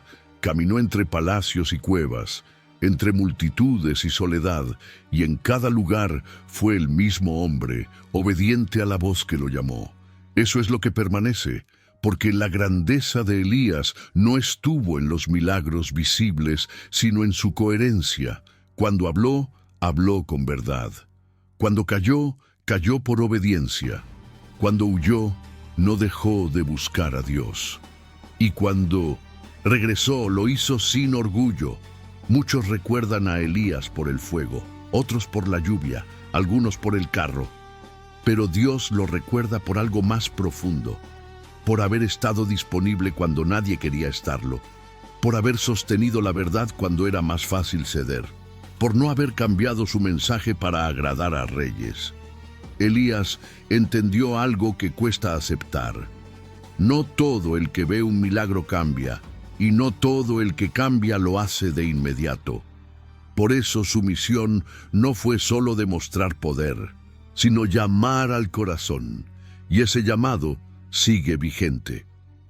Caminó entre palacios y cuevas, entre multitudes y soledad, y en cada lugar fue el mismo hombre, obediente a la voz que lo llamó. Eso es lo que permanece, porque la grandeza de Elías no estuvo en los milagros visibles, sino en su coherencia. Cuando habló, habló con verdad. Cuando cayó, cayó por obediencia. Cuando huyó, no dejó de buscar a Dios. Y cuando regresó, lo hizo sin orgullo. Muchos recuerdan a Elías por el fuego, otros por la lluvia, algunos por el carro. Pero Dios lo recuerda por algo más profundo, por haber estado disponible cuando nadie quería estarlo, por haber sostenido la verdad cuando era más fácil ceder, por no haber cambiado su mensaje para agradar a reyes. Elías entendió algo que cuesta aceptar. No todo el que ve un milagro cambia, y no todo el que cambia lo hace de inmediato. Por eso su misión no fue solo demostrar poder, sino llamar al corazón, y ese llamado sigue vigente.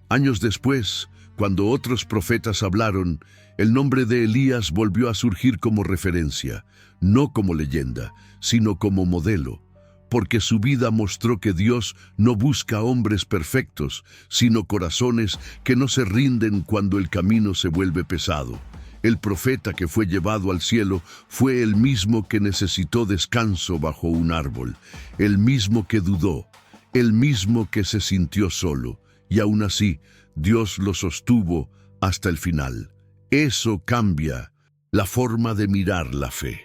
Años después, cuando otros profetas hablaron, el nombre de Elías volvió a surgir como referencia, no como leyenda, sino como modelo, porque su vida mostró que Dios no busca hombres perfectos, sino corazones que no se rinden cuando el camino se vuelve pesado. El profeta que fue llevado al cielo fue el mismo que necesitó descanso bajo un árbol, el mismo que dudó, el mismo que se sintió solo, y aún así Dios lo sostuvo hasta el final. Eso cambia la forma de mirar la fe,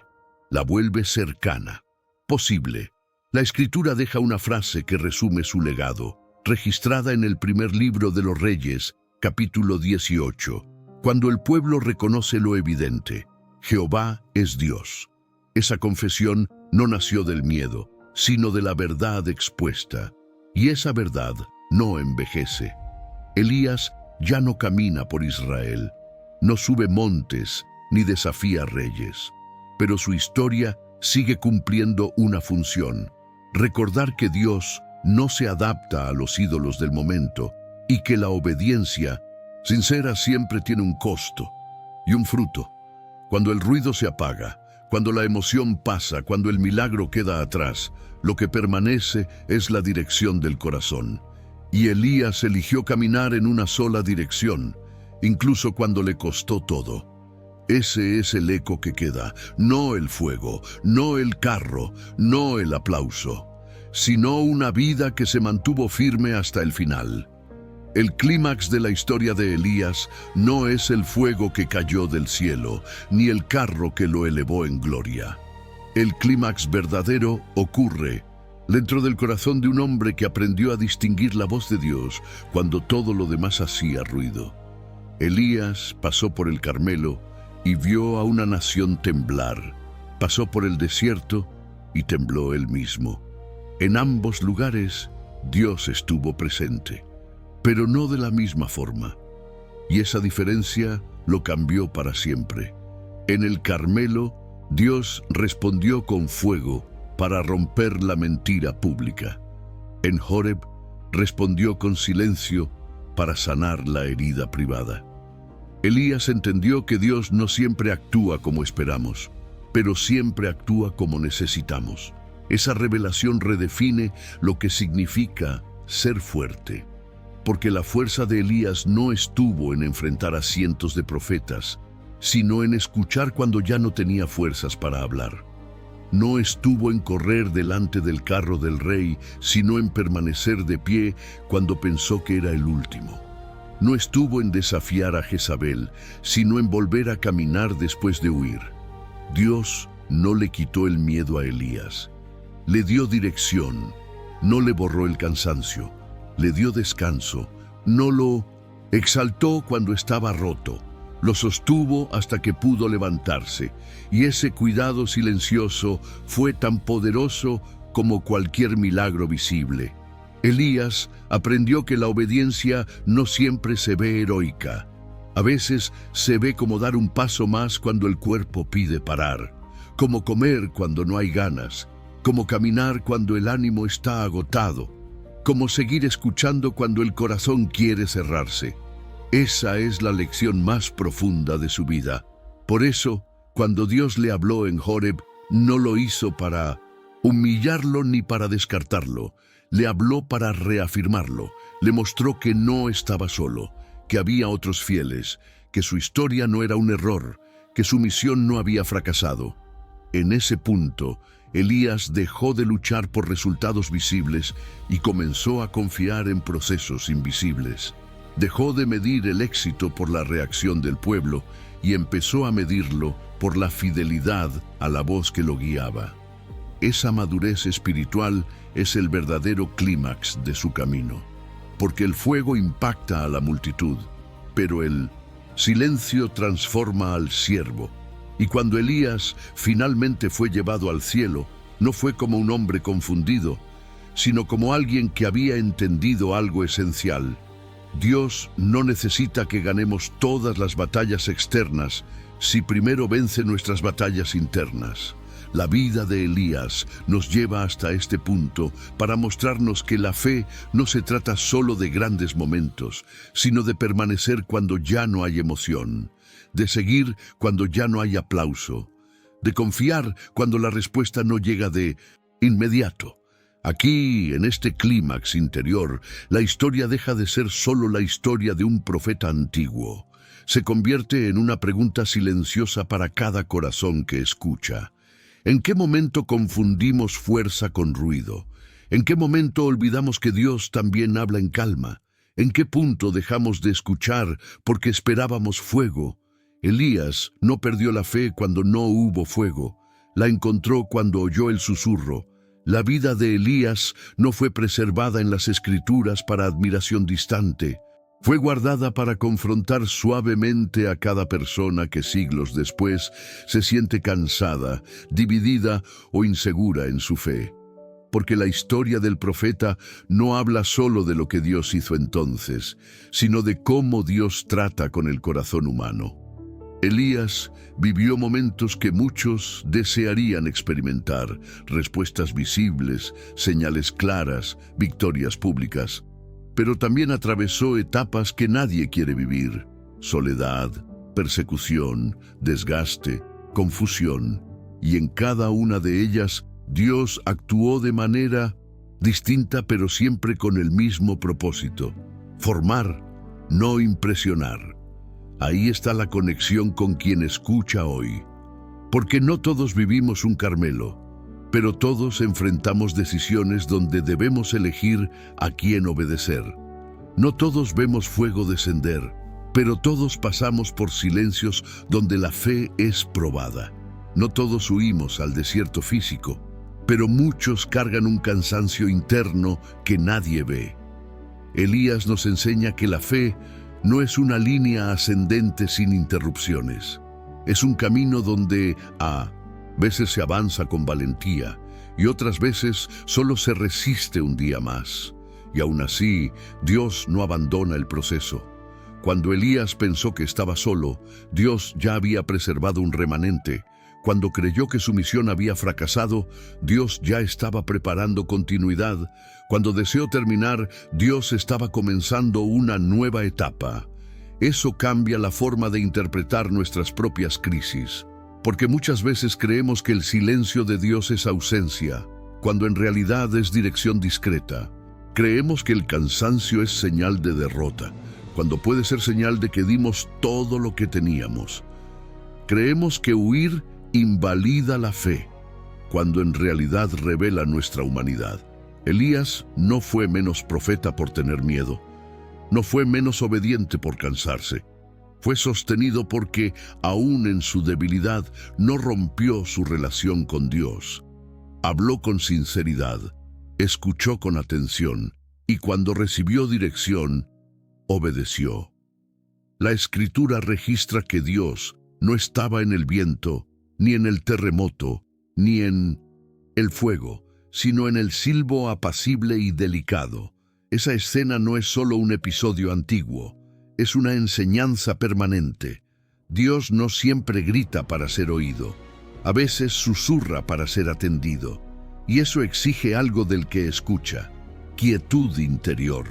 la vuelve cercana, posible. La Escritura deja una frase que resume su legado, registrada en el primer libro de los Reyes, capítulo 18. Cuando el pueblo reconoce lo evidente, Jehová es Dios. Esa confesión no nació del miedo, sino de la verdad expuesta, y esa verdad no envejece. Elías ya no camina por Israel, no sube montes ni desafía reyes, pero su historia sigue cumpliendo una función: recordar que Dios no se adapta a los ídolos del momento y que la obediencia sincera siempre tiene un costo y un fruto. Cuando el ruido se apaga, cuando la emoción pasa, cuando el milagro queda atrás, lo que permanece es la dirección del corazón. Y Elías eligió caminar en una sola dirección, incluso cuando le costó todo. Ese es el eco que queda, no el fuego, no el carro, no el aplauso, sino una vida que se mantuvo firme hasta el final. El clímax de la historia de Elías no es el fuego que cayó del cielo, ni el carro que lo elevó en gloria. El clímax verdadero ocurre dentro del corazón de un hombre que aprendió a distinguir la voz de Dios cuando todo lo demás hacía ruido. Elías pasó por el Carmelo y vio a una nación temblar. Pasó por el desierto y tembló él mismo. En ambos lugares, Dios estuvo presente, pero no de la misma forma. Y esa diferencia lo cambió para siempre. En el Carmelo, Dios respondió con fuego para romper la mentira pública. En Horeb, respondió con silencio para sanar la herida privada. Elías entendió que Dios no siempre actúa como esperamos, pero siempre actúa como necesitamos. Esa revelación redefine lo que significa ser fuerte, porque la fuerza de Elías no estuvo en enfrentar a cientos de profetas, sino en escuchar cuando ya no tenía fuerzas para hablar. No estuvo en correr delante del carro del rey, sino en permanecer de pie cuando pensó que era el último. No estuvo en desafiar a Jezabel, sino en volver a caminar después de huir. Dios no le quitó el miedo a Elías. Le dio dirección, no le borró el cansancio, le dio descanso, no lo exaltó cuando estaba roto, lo sostuvo hasta que pudo levantarse, y ese cuidado silencioso fue tan poderoso como cualquier milagro visible. Elías aprendió que la obediencia no siempre se ve heroica. A veces se ve como dar un paso más cuando el cuerpo pide parar, como comer cuando no hay ganas, como caminar cuando el ánimo está agotado, como seguir escuchando cuando el corazón quiere cerrarse. Esa es la lección más profunda de su vida. Por eso, cuando Dios le habló en Horeb, no lo hizo para humillarlo ni para descartarlo. Le habló para reafirmarlo. Le mostró que no estaba solo, que había otros fieles, que su historia no era un error, que su misión no había fracasado. En ese punto, Elías dejó de luchar por resultados visibles y comenzó a confiar en procesos invisibles. Dejó de medir el éxito por la reacción del pueblo y empezó a medirlo por la fidelidad a la voz que lo guiaba. Esa madurez espiritual es el verdadero clímax de su camino, porque el fuego impacta a la multitud, pero el silencio transforma al siervo. Y cuando Elías finalmente fue llevado al cielo, no fue como un hombre confundido, sino como alguien que había entendido algo esencial. Dios no necesita que ganemos todas las batallas externas si primero vence nuestras batallas internas. La vida de Elías nos lleva hasta este punto para mostrarnos que la fe no se trata solo de grandes momentos, sino de permanecer cuando ya no hay emoción, de seguir cuando ya no hay aplauso, de confiar cuando la respuesta no llega de inmediato. Aquí, en este clímax interior, la historia deja de ser solo la historia de un profeta antiguo. Se convierte en una pregunta silenciosa para cada corazón que escucha. ¿En qué momento confundimos fuerza con ruido? ¿En qué momento olvidamos que Dios también habla en calma? ¿En qué punto dejamos de escuchar porque esperábamos fuego? Elías no perdió la fe cuando no hubo fuego. La encontró cuando oyó el susurro. La vida de Elías no fue preservada en las Escrituras para admiración distante. Fue guardada para confrontar suavemente a cada persona que siglos después se siente cansada, dividida o insegura en su fe. Porque la historia del profeta no habla solo de lo que Dios hizo entonces, sino de cómo Dios trata con el corazón humano. Elías vivió momentos que muchos desearían experimentar: respuestas visibles, señales claras, victorias públicas. Pero también atravesó etapas que nadie quiere vivir: soledad, persecución, desgaste, confusión. Y en cada una de ellas, Dios actuó de manera distinta, pero siempre con el mismo propósito: formar, no impresionar. Ahí está la conexión con quien escucha hoy. Porque no todos vivimos un Carmelo, pero todos enfrentamos decisiones donde debemos elegir a quién obedecer. No todos vemos fuego descender, pero todos pasamos por silencios donde la fe es probada. No todos huimos al desierto físico, pero muchos cargan un cansancio interno que nadie ve. Elías nos enseña que la fe no es una línea ascendente sin interrupciones. Es un camino donde a veces se avanza con valentía y otras veces solo se resiste un día más. Y aún así, Dios no abandona el proceso. Cuando Elías pensó que estaba solo, Dios ya había preservado un remanente. Cuando creyó que su misión había fracasado, Dios ya estaba preparando continuidad. Cuando deseó terminar, Dios estaba comenzando una nueva etapa. Eso cambia la forma de interpretar nuestras propias crisis, porque muchas veces creemos que el silencio de Dios es ausencia, cuando en realidad es dirección discreta. Creemos que el cansancio es señal de derrota, cuando puede ser señal de que dimos todo lo que teníamos. Creemos que huir invalida la fe, cuando en realidad revela nuestra humanidad. Elías no fue menos profeta por tener miedo. No fue menos obediente por cansarse. Fue sostenido porque, aún en su debilidad, no rompió su relación con Dios. Habló con sinceridad, escuchó con atención, y cuando recibió dirección, obedeció. La Escritura registra que Dios no estaba en el viento, ni en el terremoto, ni en el fuego, sino en el silbo apacible y delicado. Esa escena no es solo un episodio antiguo, es una enseñanza permanente. Dios no siempre grita para ser oído, a veces susurra para ser atendido, y eso exige algo del que escucha: quietud interior.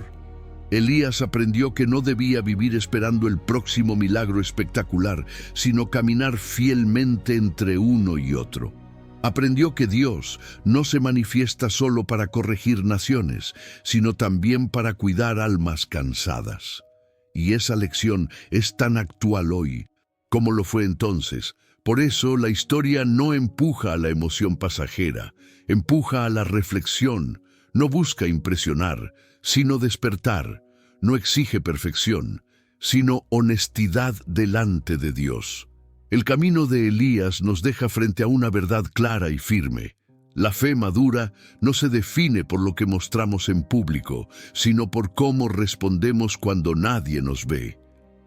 Elías aprendió que no debía vivir esperando el próximo milagro espectacular, sino caminar fielmente entre uno y otro. Aprendió que Dios no se manifiesta solo para corregir naciones, sino también para cuidar almas cansadas. Y esa lección es tan actual hoy como lo fue entonces. Por eso la historia no empuja a la emoción pasajera, empuja a la reflexión. No busca impresionar, sino despertar. No exige perfección, sino honestidad delante de Dios. El camino de Elías nos deja frente a una verdad clara y firme. La fe madura no se define por lo que mostramos en público, sino por cómo respondemos cuando nadie nos ve.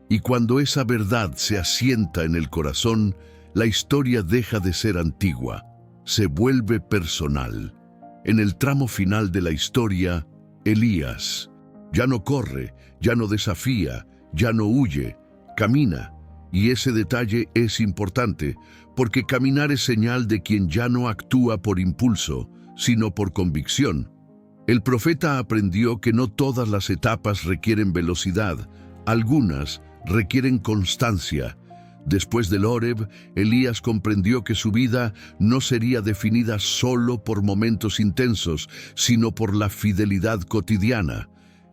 Y cuando esa verdad se asienta en el corazón, la historia deja de ser antigua, se vuelve personal. En el tramo final de la historia, Elías ya no corre, ya no desafía, ya no huye, camina. Y ese detalle es importante, porque caminar es señal de quien ya no actúa por impulso, sino por convicción. El profeta aprendió que no todas las etapas requieren velocidad, algunas requieren constancia. Después del Horeb, Elías comprendió que su vida no sería definida solo por momentos intensos, sino por la fidelidad cotidiana.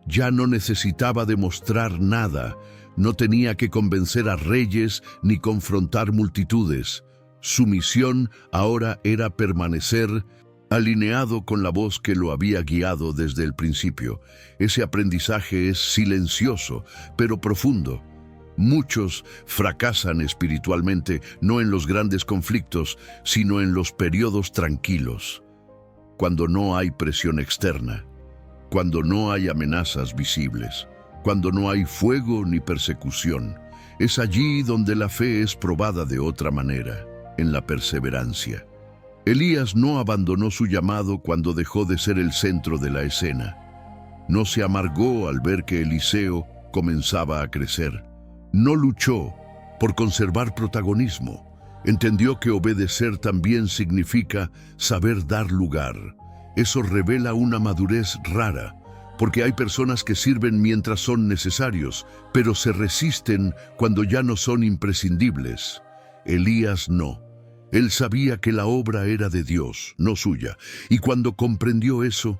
Ya no necesitaba demostrar nada, no tenía que convencer a reyes ni confrontar multitudes. Su misión ahora era permanecer alineado con la voz que lo había guiado desde el principio. Ese aprendizaje es silencioso, pero profundo. Muchos fracasan espiritualmente no en los grandes conflictos, sino en los periodos tranquilos, cuando no hay presión externa, cuando no hay amenazas visibles, cuando no hay fuego ni persecución. Es allí donde la fe es probada de otra manera, en la perseverancia. Elías no abandonó su llamado cuando dejó de ser el centro de la escena. No se amargó al ver que Eliseo comenzaba a crecer. No luchó por conservar protagonismo. Entendió que obedecer también significa saber dar lugar. Eso revela una madurez rara, porque hay personas que sirven mientras son necesarios, pero se resisten cuando ya no son imprescindibles. Elías no. Él sabía que la obra era de Dios, no suya, y cuando comprendió eso,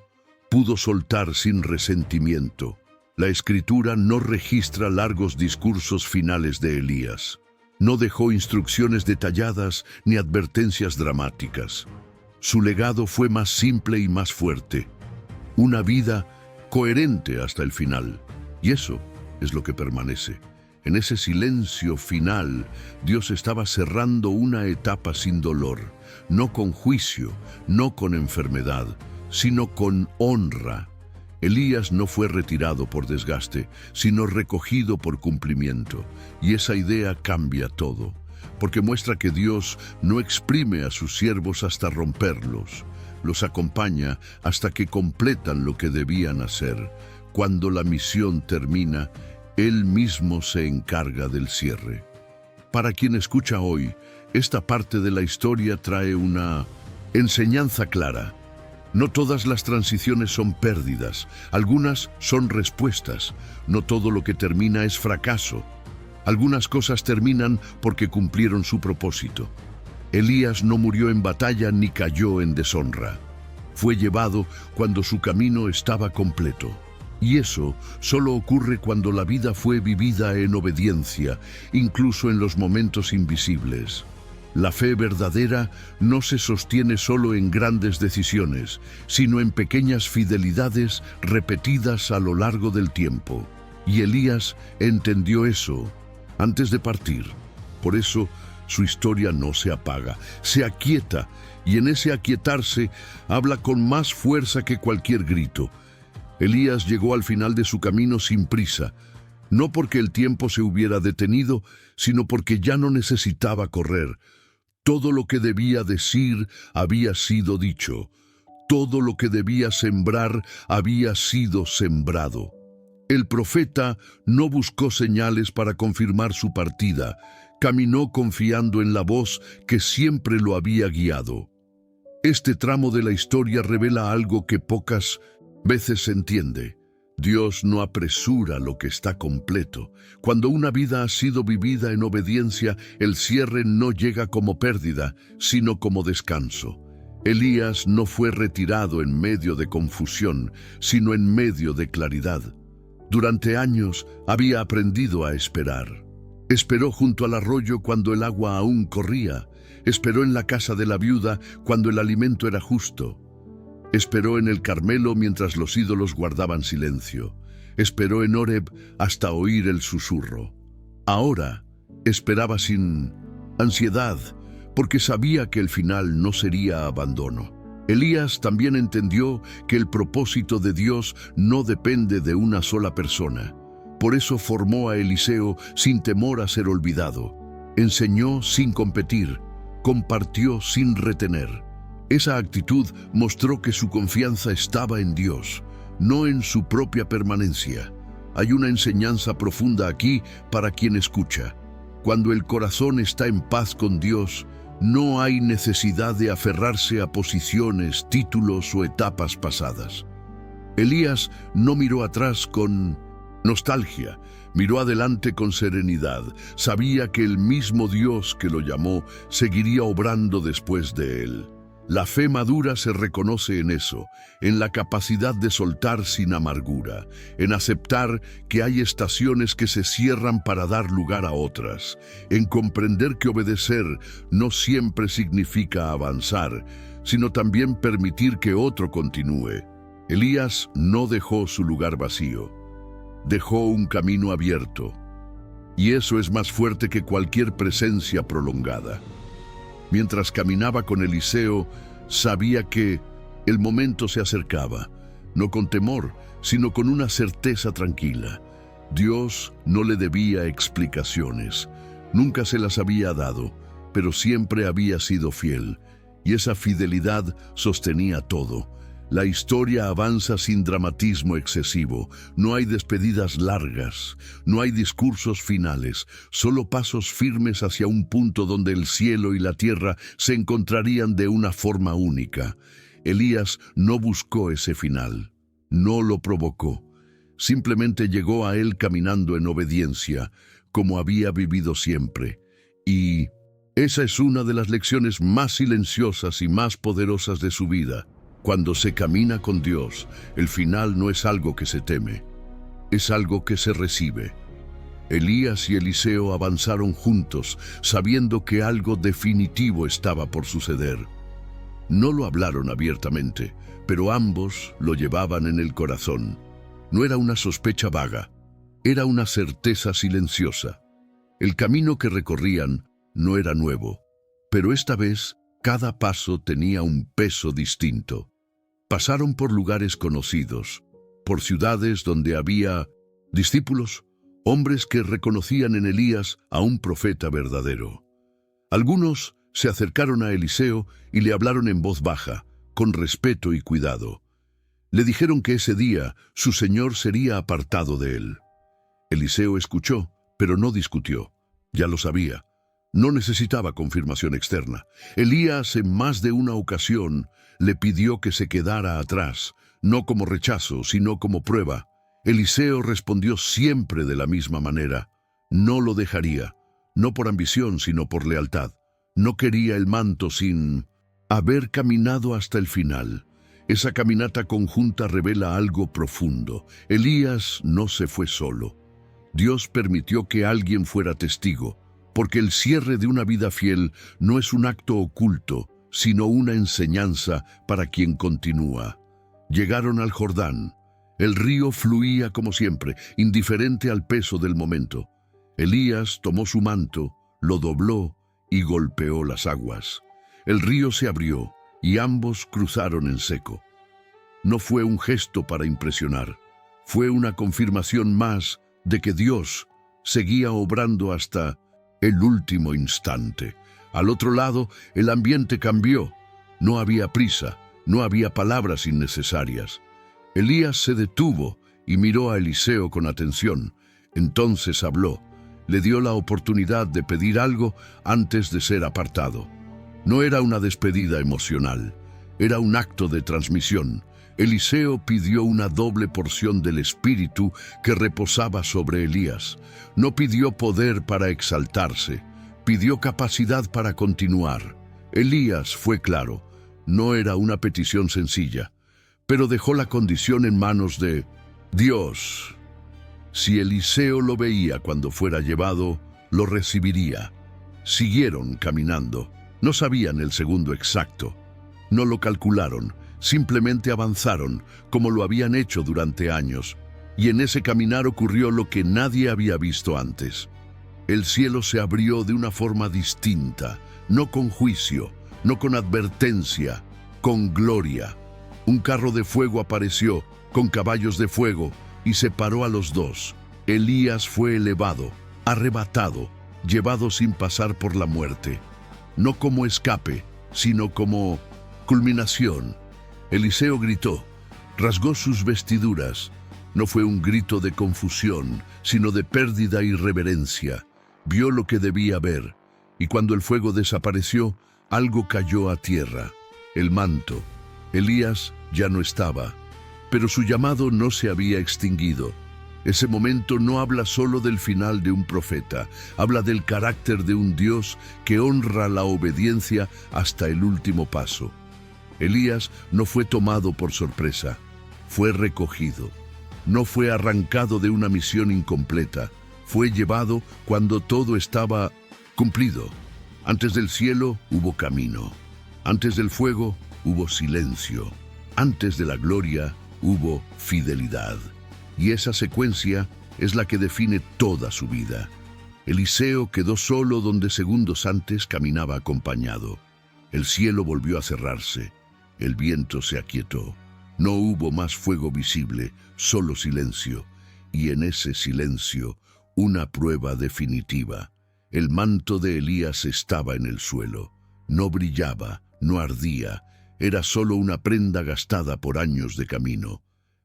pudo soltar sin resentimiento. La Escritura no registra largos discursos finales de Elías. No dejó instrucciones detalladas ni advertencias dramáticas. Su legado fue más simple y más fuerte. Una vida coherente hasta el final. Y eso es lo que permanece. En ese silencio final, Dios estaba cerrando una etapa sin dolor, no con juicio, no con enfermedad, sino con honra. Elías no fue retirado por desgaste, sino recogido por cumplimiento. Y esa idea cambia todo, porque muestra que Dios no exprime a sus siervos hasta romperlos, los acompaña hasta que completan lo que debían hacer. Cuando la misión termina, Él mismo se encarga del cierre. Para quien escucha hoy, esta parte de la historia trae una enseñanza clara. No todas las transiciones son pérdidas, algunas son respuestas. No todo lo que termina es fracaso. Algunas cosas terminan porque cumplieron su propósito. Elías no murió en batalla ni cayó en deshonra. Fue llevado cuando su camino estaba completo. Y eso solo ocurre cuando la vida fue vivida en obediencia, incluso en los momentos invisibles. La fe verdadera no se sostiene solo en grandes decisiones, sino en pequeñas fidelidades repetidas a lo largo del tiempo. Y Elías entendió eso antes de partir. Por eso su historia no se apaga, se aquieta, y en ese aquietarse habla con más fuerza que cualquier grito. Elías llegó al final de su camino sin prisa, no porque el tiempo se hubiera detenido, sino porque ya no necesitaba correr. Todo lo que debía decir había sido dicho. Todo lo que debía sembrar había sido sembrado. El profeta no buscó señales para confirmar su partida. Caminó confiando en la voz que siempre lo había guiado. Este tramo de la historia revela algo que pocas veces se entiende. Dios no apresura lo que está completo. Cuando una vida ha sido vivida en obediencia, el cierre no llega como pérdida, sino como descanso. Elías no fue retirado en medio de confusión, sino en medio de claridad. Durante años había aprendido a esperar. Esperó junto al arroyo cuando el agua aún corría. Esperó en la casa de la viuda cuando el alimento era justo. Esperó en el Carmelo mientras los ídolos guardaban silencio. Esperó en Horeb hasta oír el susurro. Ahora esperaba sin ansiedad, porque sabía que el final no sería abandono. Elías también entendió que el propósito de Dios no depende de una sola persona. Por eso formó a Eliseo sin temor a ser olvidado. Enseñó sin competir, compartió sin retener. Esa actitud mostró que su confianza estaba en Dios, no en su propia permanencia. Hay una enseñanza profunda aquí para quien escucha. Cuando el corazón está en paz con Dios, No hay necesidad de aferrarse a posiciones, títulos o etapas pasadas. Elías no miró atrás con nostalgia, miró adelante con serenidad. Sabía que el mismo Dios que lo llamó seguiría obrando después de él. La fe madura se reconoce en eso, en la capacidad de soltar sin amargura, en aceptar que hay estaciones que se cierran para dar lugar a otras, en comprender que obedecer no siempre significa avanzar, sino también permitir que otro continúe. Elías no dejó su lugar vacío, dejó un camino abierto, y eso es más fuerte que cualquier presencia prolongada. Mientras caminaba con Eliseo, sabía que el momento se acercaba, no con temor, sino con una certeza tranquila. Dios no le debía explicaciones, nunca se las había dado, pero siempre había sido fiel, y esa fidelidad sostenía todo. La historia avanza sin dramatismo excesivo, no hay despedidas largas, no hay discursos finales, solo pasos firmes hacia un punto donde el cielo y la tierra se encontrarían de una forma única. Elías no buscó ese final, no lo provocó, simplemente llegó a él caminando en obediencia, como había vivido siempre. Y esa es una de las lecciones más silenciosas y más poderosas de su vida. Cuando se camina con Dios, el final no es algo que se teme, es algo que se recibe. Elías y Eliseo avanzaron juntos, sabiendo que algo definitivo estaba por suceder. No lo hablaron abiertamente, pero ambos lo llevaban en el corazón. No era una sospecha vaga, era una certeza silenciosa. El camino que recorrían no era nuevo, pero esta vez cada paso tenía un peso distinto. Pasaron por lugares conocidos, por ciudades donde había discípulos, hombres que reconocían en Elías a un profeta verdadero. Algunos se acercaron a Eliseo y le hablaron en voz baja, con respeto y cuidado. Le dijeron que ese día su señor sería apartado de él. Eliseo escuchó, pero no discutió. Ya lo sabía. No necesitaba confirmación externa. Elías en más de una ocasión le pidió que se quedara atrás, no como rechazo, sino como prueba. Eliseo respondió siempre de la misma manera. No lo dejaría, no por ambición, sino por lealtad. No quería el manto sin haber caminado hasta el final. Esa caminata conjunta revela algo profundo. Elías no se fue solo. Dios permitió que alguien fuera testigo, porque el cierre de una vida fiel no es un acto oculto, sino una enseñanza para quien continúa. Llegaron al Jordán. El río fluía como siempre, indiferente al peso del momento. Elías tomó su manto, lo dobló y golpeó las aguas. El río se abrió y ambos cruzaron en seco. No fue un gesto para impresionar, fue una confirmación más de que Dios seguía obrando hasta el último instante. Al otro lado, el ambiente cambió. No había prisa, no había palabras innecesarias. Elías se detuvo y miró a Eliseo con atención. Entonces habló. Le dio la oportunidad de pedir algo antes de ser apartado. No era una despedida emocional, era un acto de transmisión. Eliseo pidió una doble porción del Espíritu que reposaba sobre Elías. No pidió poder para exaltarse, pidió capacidad para continuar. Elías fue claro, no era una petición sencilla, pero dejó la condición en manos de Dios. Si Eliseo lo veía cuando fuera llevado, lo recibiría. Siguieron caminando. No sabían el segundo exacto. No lo calcularon. Simplemente avanzaron, como lo habían hecho durante años. Y en ese caminar ocurrió lo que nadie había visto antes. El cielo se abrió de una forma distinta, no con juicio, no con advertencia, con gloria. Un carro de fuego apareció, con caballos de fuego, y separó a los dos. Elías fue elevado, arrebatado, llevado sin pasar por la muerte. No como escape, sino como culminación. Eliseo gritó, rasgó sus vestiduras. No fue un grito de confusión, sino de pérdida y reverencia. Vio lo que debía ver, y cuando el fuego desapareció, Algo cayó a tierra, el manto. Elías ya no estaba, pero su llamado no se había extinguido. Ese momento no habla solo del final de un profeta, habla del carácter de un Dios que honra la obediencia hasta el último paso. Elías no fue tomado por sorpresa, fue recogido. No fue arrancado de una misión incompleta, fue llevado cuando todo estaba cumplido. Antes del cielo hubo camino, antes del fuego hubo silencio, antes de la gloria hubo fidelidad. Y esa secuencia es la que define toda su vida. Eliseo quedó solo donde segundos antes caminaba acompañado. El cielo volvió a cerrarse, el viento se aquietó. No hubo más fuego visible, solo silencio. Y en ese silencio, una prueba definitiva. El manto de Elías estaba en el suelo. No brillaba, no ardía. Era solo una prenda gastada por años de camino.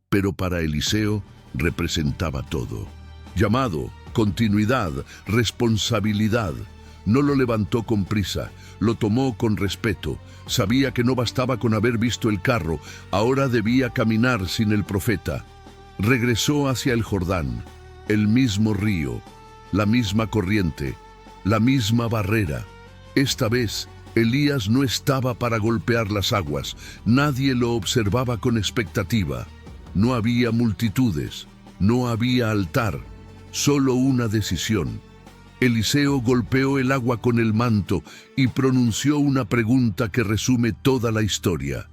Pero para Eliseo representaba todo. Llamado, continuidad, responsabilidad. No lo levantó con prisa, lo tomó con respeto. Sabía que no bastaba con haber visto el carro, ahora debía caminar sin el profeta. Regresó hacia el Jordán, el mismo río, la misma corriente, la misma barrera. Esta vez, Elías no estaba para golpear las aguas. Nadie lo observaba con expectativa. No había multitudes, no había altar, solo una decisión. Eliseo golpeó el agua con el manto y pronunció una pregunta que resume toda la historia.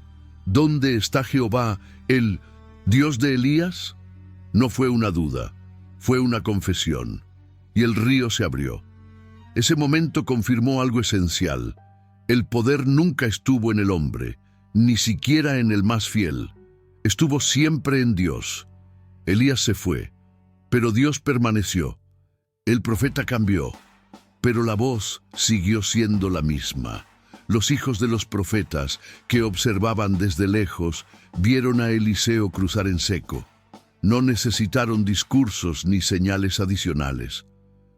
¿Dónde está Jehová, el Dios de Elías? No fue una duda, fue una confesión. Y el río se abrió. Ese momento confirmó algo esencial. El poder nunca estuvo en el hombre, ni siquiera en el más fiel. Estuvo siempre en Dios. Elías se fue, pero Dios permaneció. El profeta cambió, pero la voz siguió siendo la misma. Los hijos de los profetas, que observaban desde lejos, vieron a Eliseo cruzar en seco. No necesitaron discursos ni señales adicionales.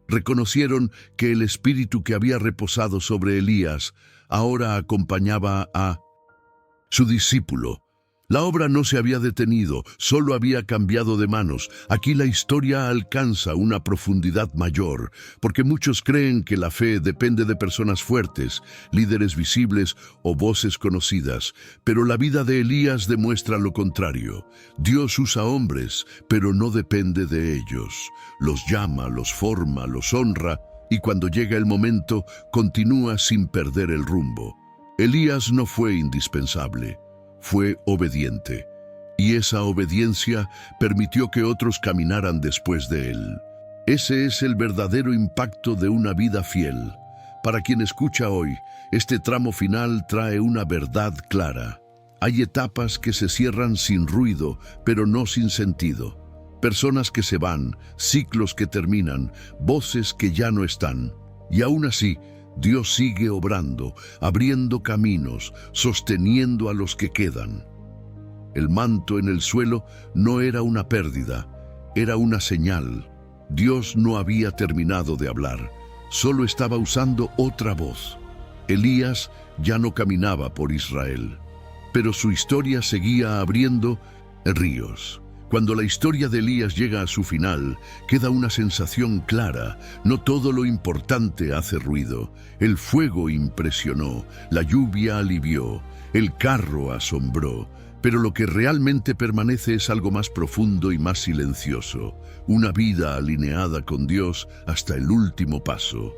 Reconocieron que el espíritu que había reposado sobre Elías ahora acompañaba a su discípulo. La obra no se había detenido, solo había cambiado de manos. Aquí la historia alcanza una profundidad mayor, porque muchos creen que la fe depende de personas fuertes, líderes visibles o voces conocidas. Pero la vida de Elías demuestra lo contrario. Dios usa hombres, pero no depende de ellos. Los llama, los forma, los honra, y cuando llega el momento, continúa sin perder el rumbo. Elías no fue indispensable. Fue obediente, y esa obediencia permitió que otros caminaran después de él. Ese es el verdadero impacto de una vida fiel. Para quien escucha hoy, este tramo final trae una verdad clara. Hay etapas que se cierran sin ruido, pero no sin sentido. Personas que se van, ciclos que terminan, voces que ya no están. Y aún así, Dios sigue obrando, abriendo caminos, sosteniendo a los que quedan. El manto en el suelo no era una pérdida, era una señal. Dios no había terminado de hablar, solo estaba usando otra voz. Elías ya no caminaba por Israel, pero su historia seguía abriendo ríos. Cuando la historia de Elías llega a su final, queda una sensación clara. No todo lo importante hace ruido. El fuego impresionó, la lluvia alivió, el carro asombró, pero lo que realmente permanece es algo más profundo y más silencioso, una vida alineada con Dios hasta el último paso.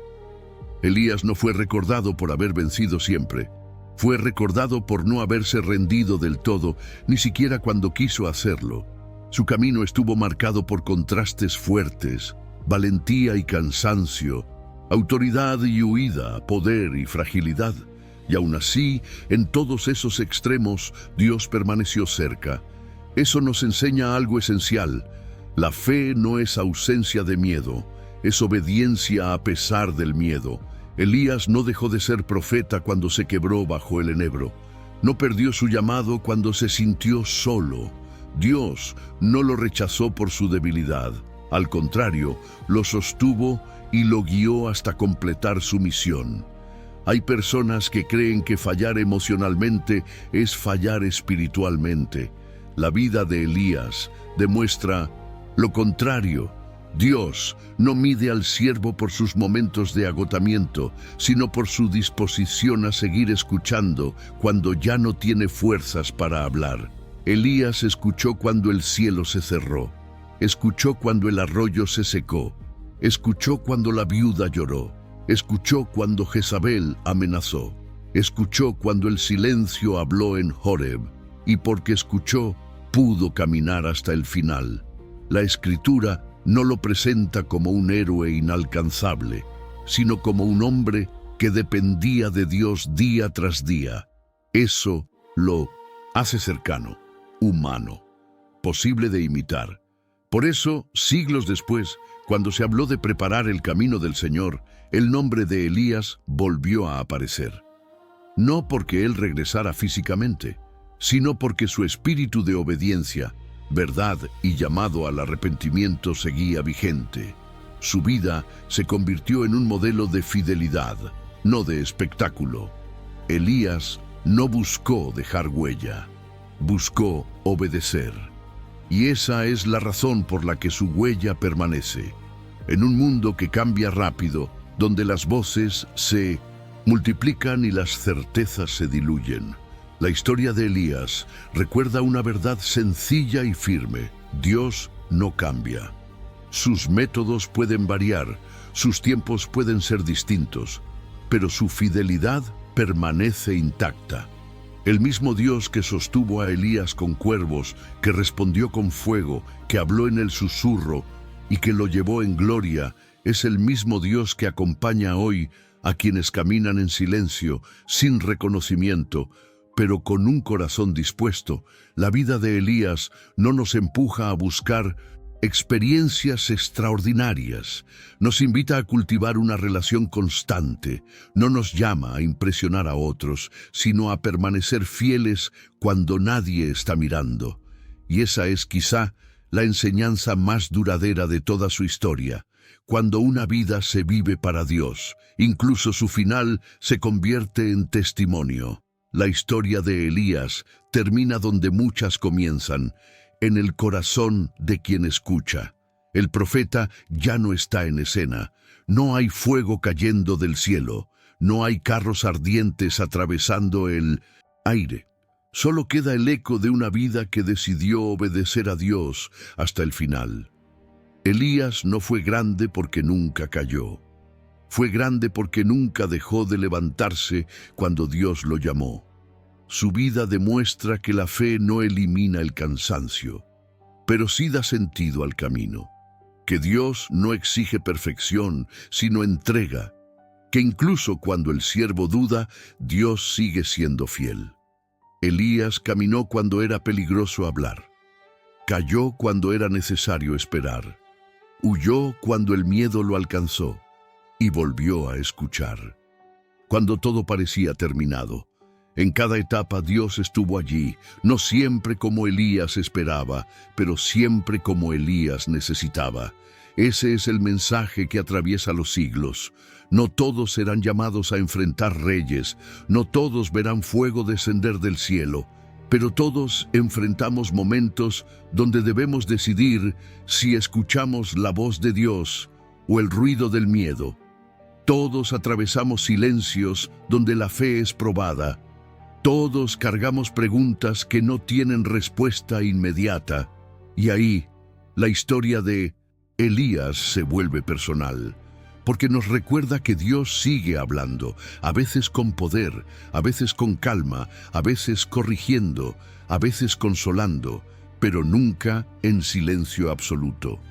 Elías no fue recordado por haber vencido siempre. Fue recordado por no haberse rendido del todo, ni siquiera cuando quiso hacerlo. Su camino estuvo marcado por contrastes fuertes, valentía y cansancio, autoridad y huida, poder y fragilidad. Y aún así, en todos esos extremos, Dios permaneció cerca. Eso nos enseña algo esencial. La fe no es ausencia de miedo, es obediencia a pesar del miedo. Elías no dejó de ser profeta cuando se quebró bajo el enebro. No perdió su llamado cuando se sintió solo. Dios no lo rechazó por su debilidad. Al contrario, lo sostuvo y lo guió hasta completar su misión. Hay personas que creen que fallar emocionalmente es fallar espiritualmente. La vida de Elías demuestra lo contrario. Dios no mide al siervo por sus momentos de agotamiento, sino por su disposición a seguir escuchando cuando ya no tiene fuerzas para hablar. Elías escuchó cuando el cielo se cerró, escuchó cuando el arroyo se secó, escuchó cuando la viuda lloró, escuchó cuando Jezabel amenazó, escuchó cuando el silencio habló en Horeb, y porque escuchó, pudo caminar hasta el final. La Escritura no lo presenta como un héroe inalcanzable, sino como un hombre que dependía de Dios día tras día. Eso lo hace cercano, humano, posible de imitar. Por eso, siglos después, cuando se habló de preparar el camino del Señor, el nombre de Elías volvió a aparecer. No porque él regresara físicamente, sino porque su espíritu de obediencia, verdad y llamado al arrepentimiento seguía vigente. Su vida se convirtió en un modelo de fidelidad, no de espectáculo. Elías no buscó dejar huella, buscó obedecer. Y esa es la razón por la que su huella permanece. En un mundo que cambia rápido, donde las voces se multiplican y las certezas se diluyen, la historia de Elías recuerda una verdad sencilla y firme: Dios no cambia. Sus métodos pueden variar, sus tiempos pueden ser distintos, pero su fidelidad permanece intacta. El mismo Dios que sostuvo a Elías con cuervos, que respondió con fuego, que habló en el susurro y que lo llevó en gloria, es el mismo Dios que acompaña hoy a quienes caminan en silencio, sin reconocimiento, pero con un corazón dispuesto. La vida de Elías no nos empuja a buscar experiencias extraordinarias, nos invita a cultivar una relación constante, no nos llama a impresionar a otros, sino a permanecer fieles cuando nadie está mirando. Y esa es quizá la enseñanza más duradera de toda su historia. Cuando una vida se vive para Dios, incluso su final se convierte en testimonio. La historia de Elías termina donde muchas comienzan, en el corazón de quien escucha. El profeta ya no está en escena, no hay fuego cayendo del cielo, no hay carros ardientes atravesando el aire. Solo queda el eco de una vida que decidió obedecer a Dios hasta el final. Elías no fue grande porque nunca cayó. Fue grande porque nunca dejó de levantarse cuando Dios lo llamó. Su vida demuestra que la fe no elimina el cansancio, pero sí da sentido al camino. Que Dios no exige perfección, sino entrega. Que incluso cuando el siervo duda, Dios sigue siendo fiel. Elías caminó cuando era peligroso hablar. Cayó cuando era necesario esperar. Huyó cuando el miedo lo alcanzó. Y volvió a escuchar. Cuando todo parecía terminado, en cada etapa Dios estuvo allí, no siempre como Elías esperaba, pero siempre como Elías necesitaba. Ese es el mensaje que atraviesa los siglos. No todos serán llamados a enfrentar reyes, no todos verán fuego descender del cielo, pero todos enfrentamos momentos donde debemos decidir si escuchamos la voz de Dios o el ruido del miedo. Todos atravesamos silencios donde la fe es probada. Todos cargamos preguntas que no tienen respuesta inmediata. Y ahí, la historia de Elías se vuelve personal, porque nos recuerda que Dios sigue hablando, a veces con poder, a veces con calma, a veces corrigiendo, a veces consolando, pero nunca en silencio absoluto.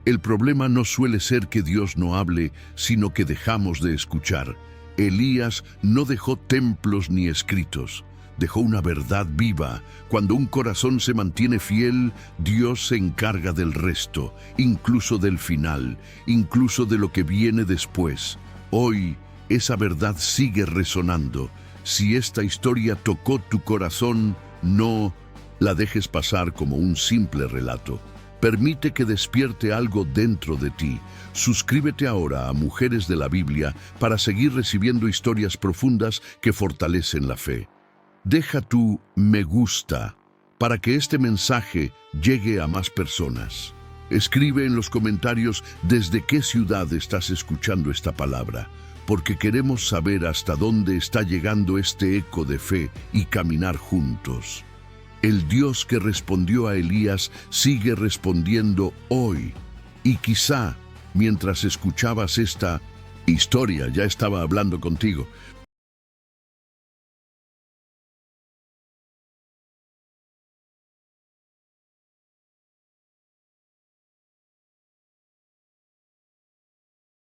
El problema no suele ser que Dios no hable, sino que dejamos de escuchar. Elías no dejó templos ni escritos, dejó una verdad viva. Cuando un corazón se mantiene fiel, Dios se encarga del resto, incluso del final, incluso de lo que viene después. Hoy, esa verdad sigue resonando. Si esta historia tocó tu corazón, no la dejes pasar como un simple relato. Permite que despierte algo dentro de ti. Suscríbete ahora a Mujeres de la Biblia para seguir recibiendo historias profundas que fortalecen la fe. Deja tu me gusta para que este mensaje llegue a más personas. Escribe en los comentarios desde qué ciudad estás escuchando esta palabra, porque queremos saber hasta dónde está llegando este eco de fe y caminar juntos. El Dios que respondió a Elías sigue respondiendo hoy. Y quizá, mientras escuchabas esta historia, ya estaba hablando contigo.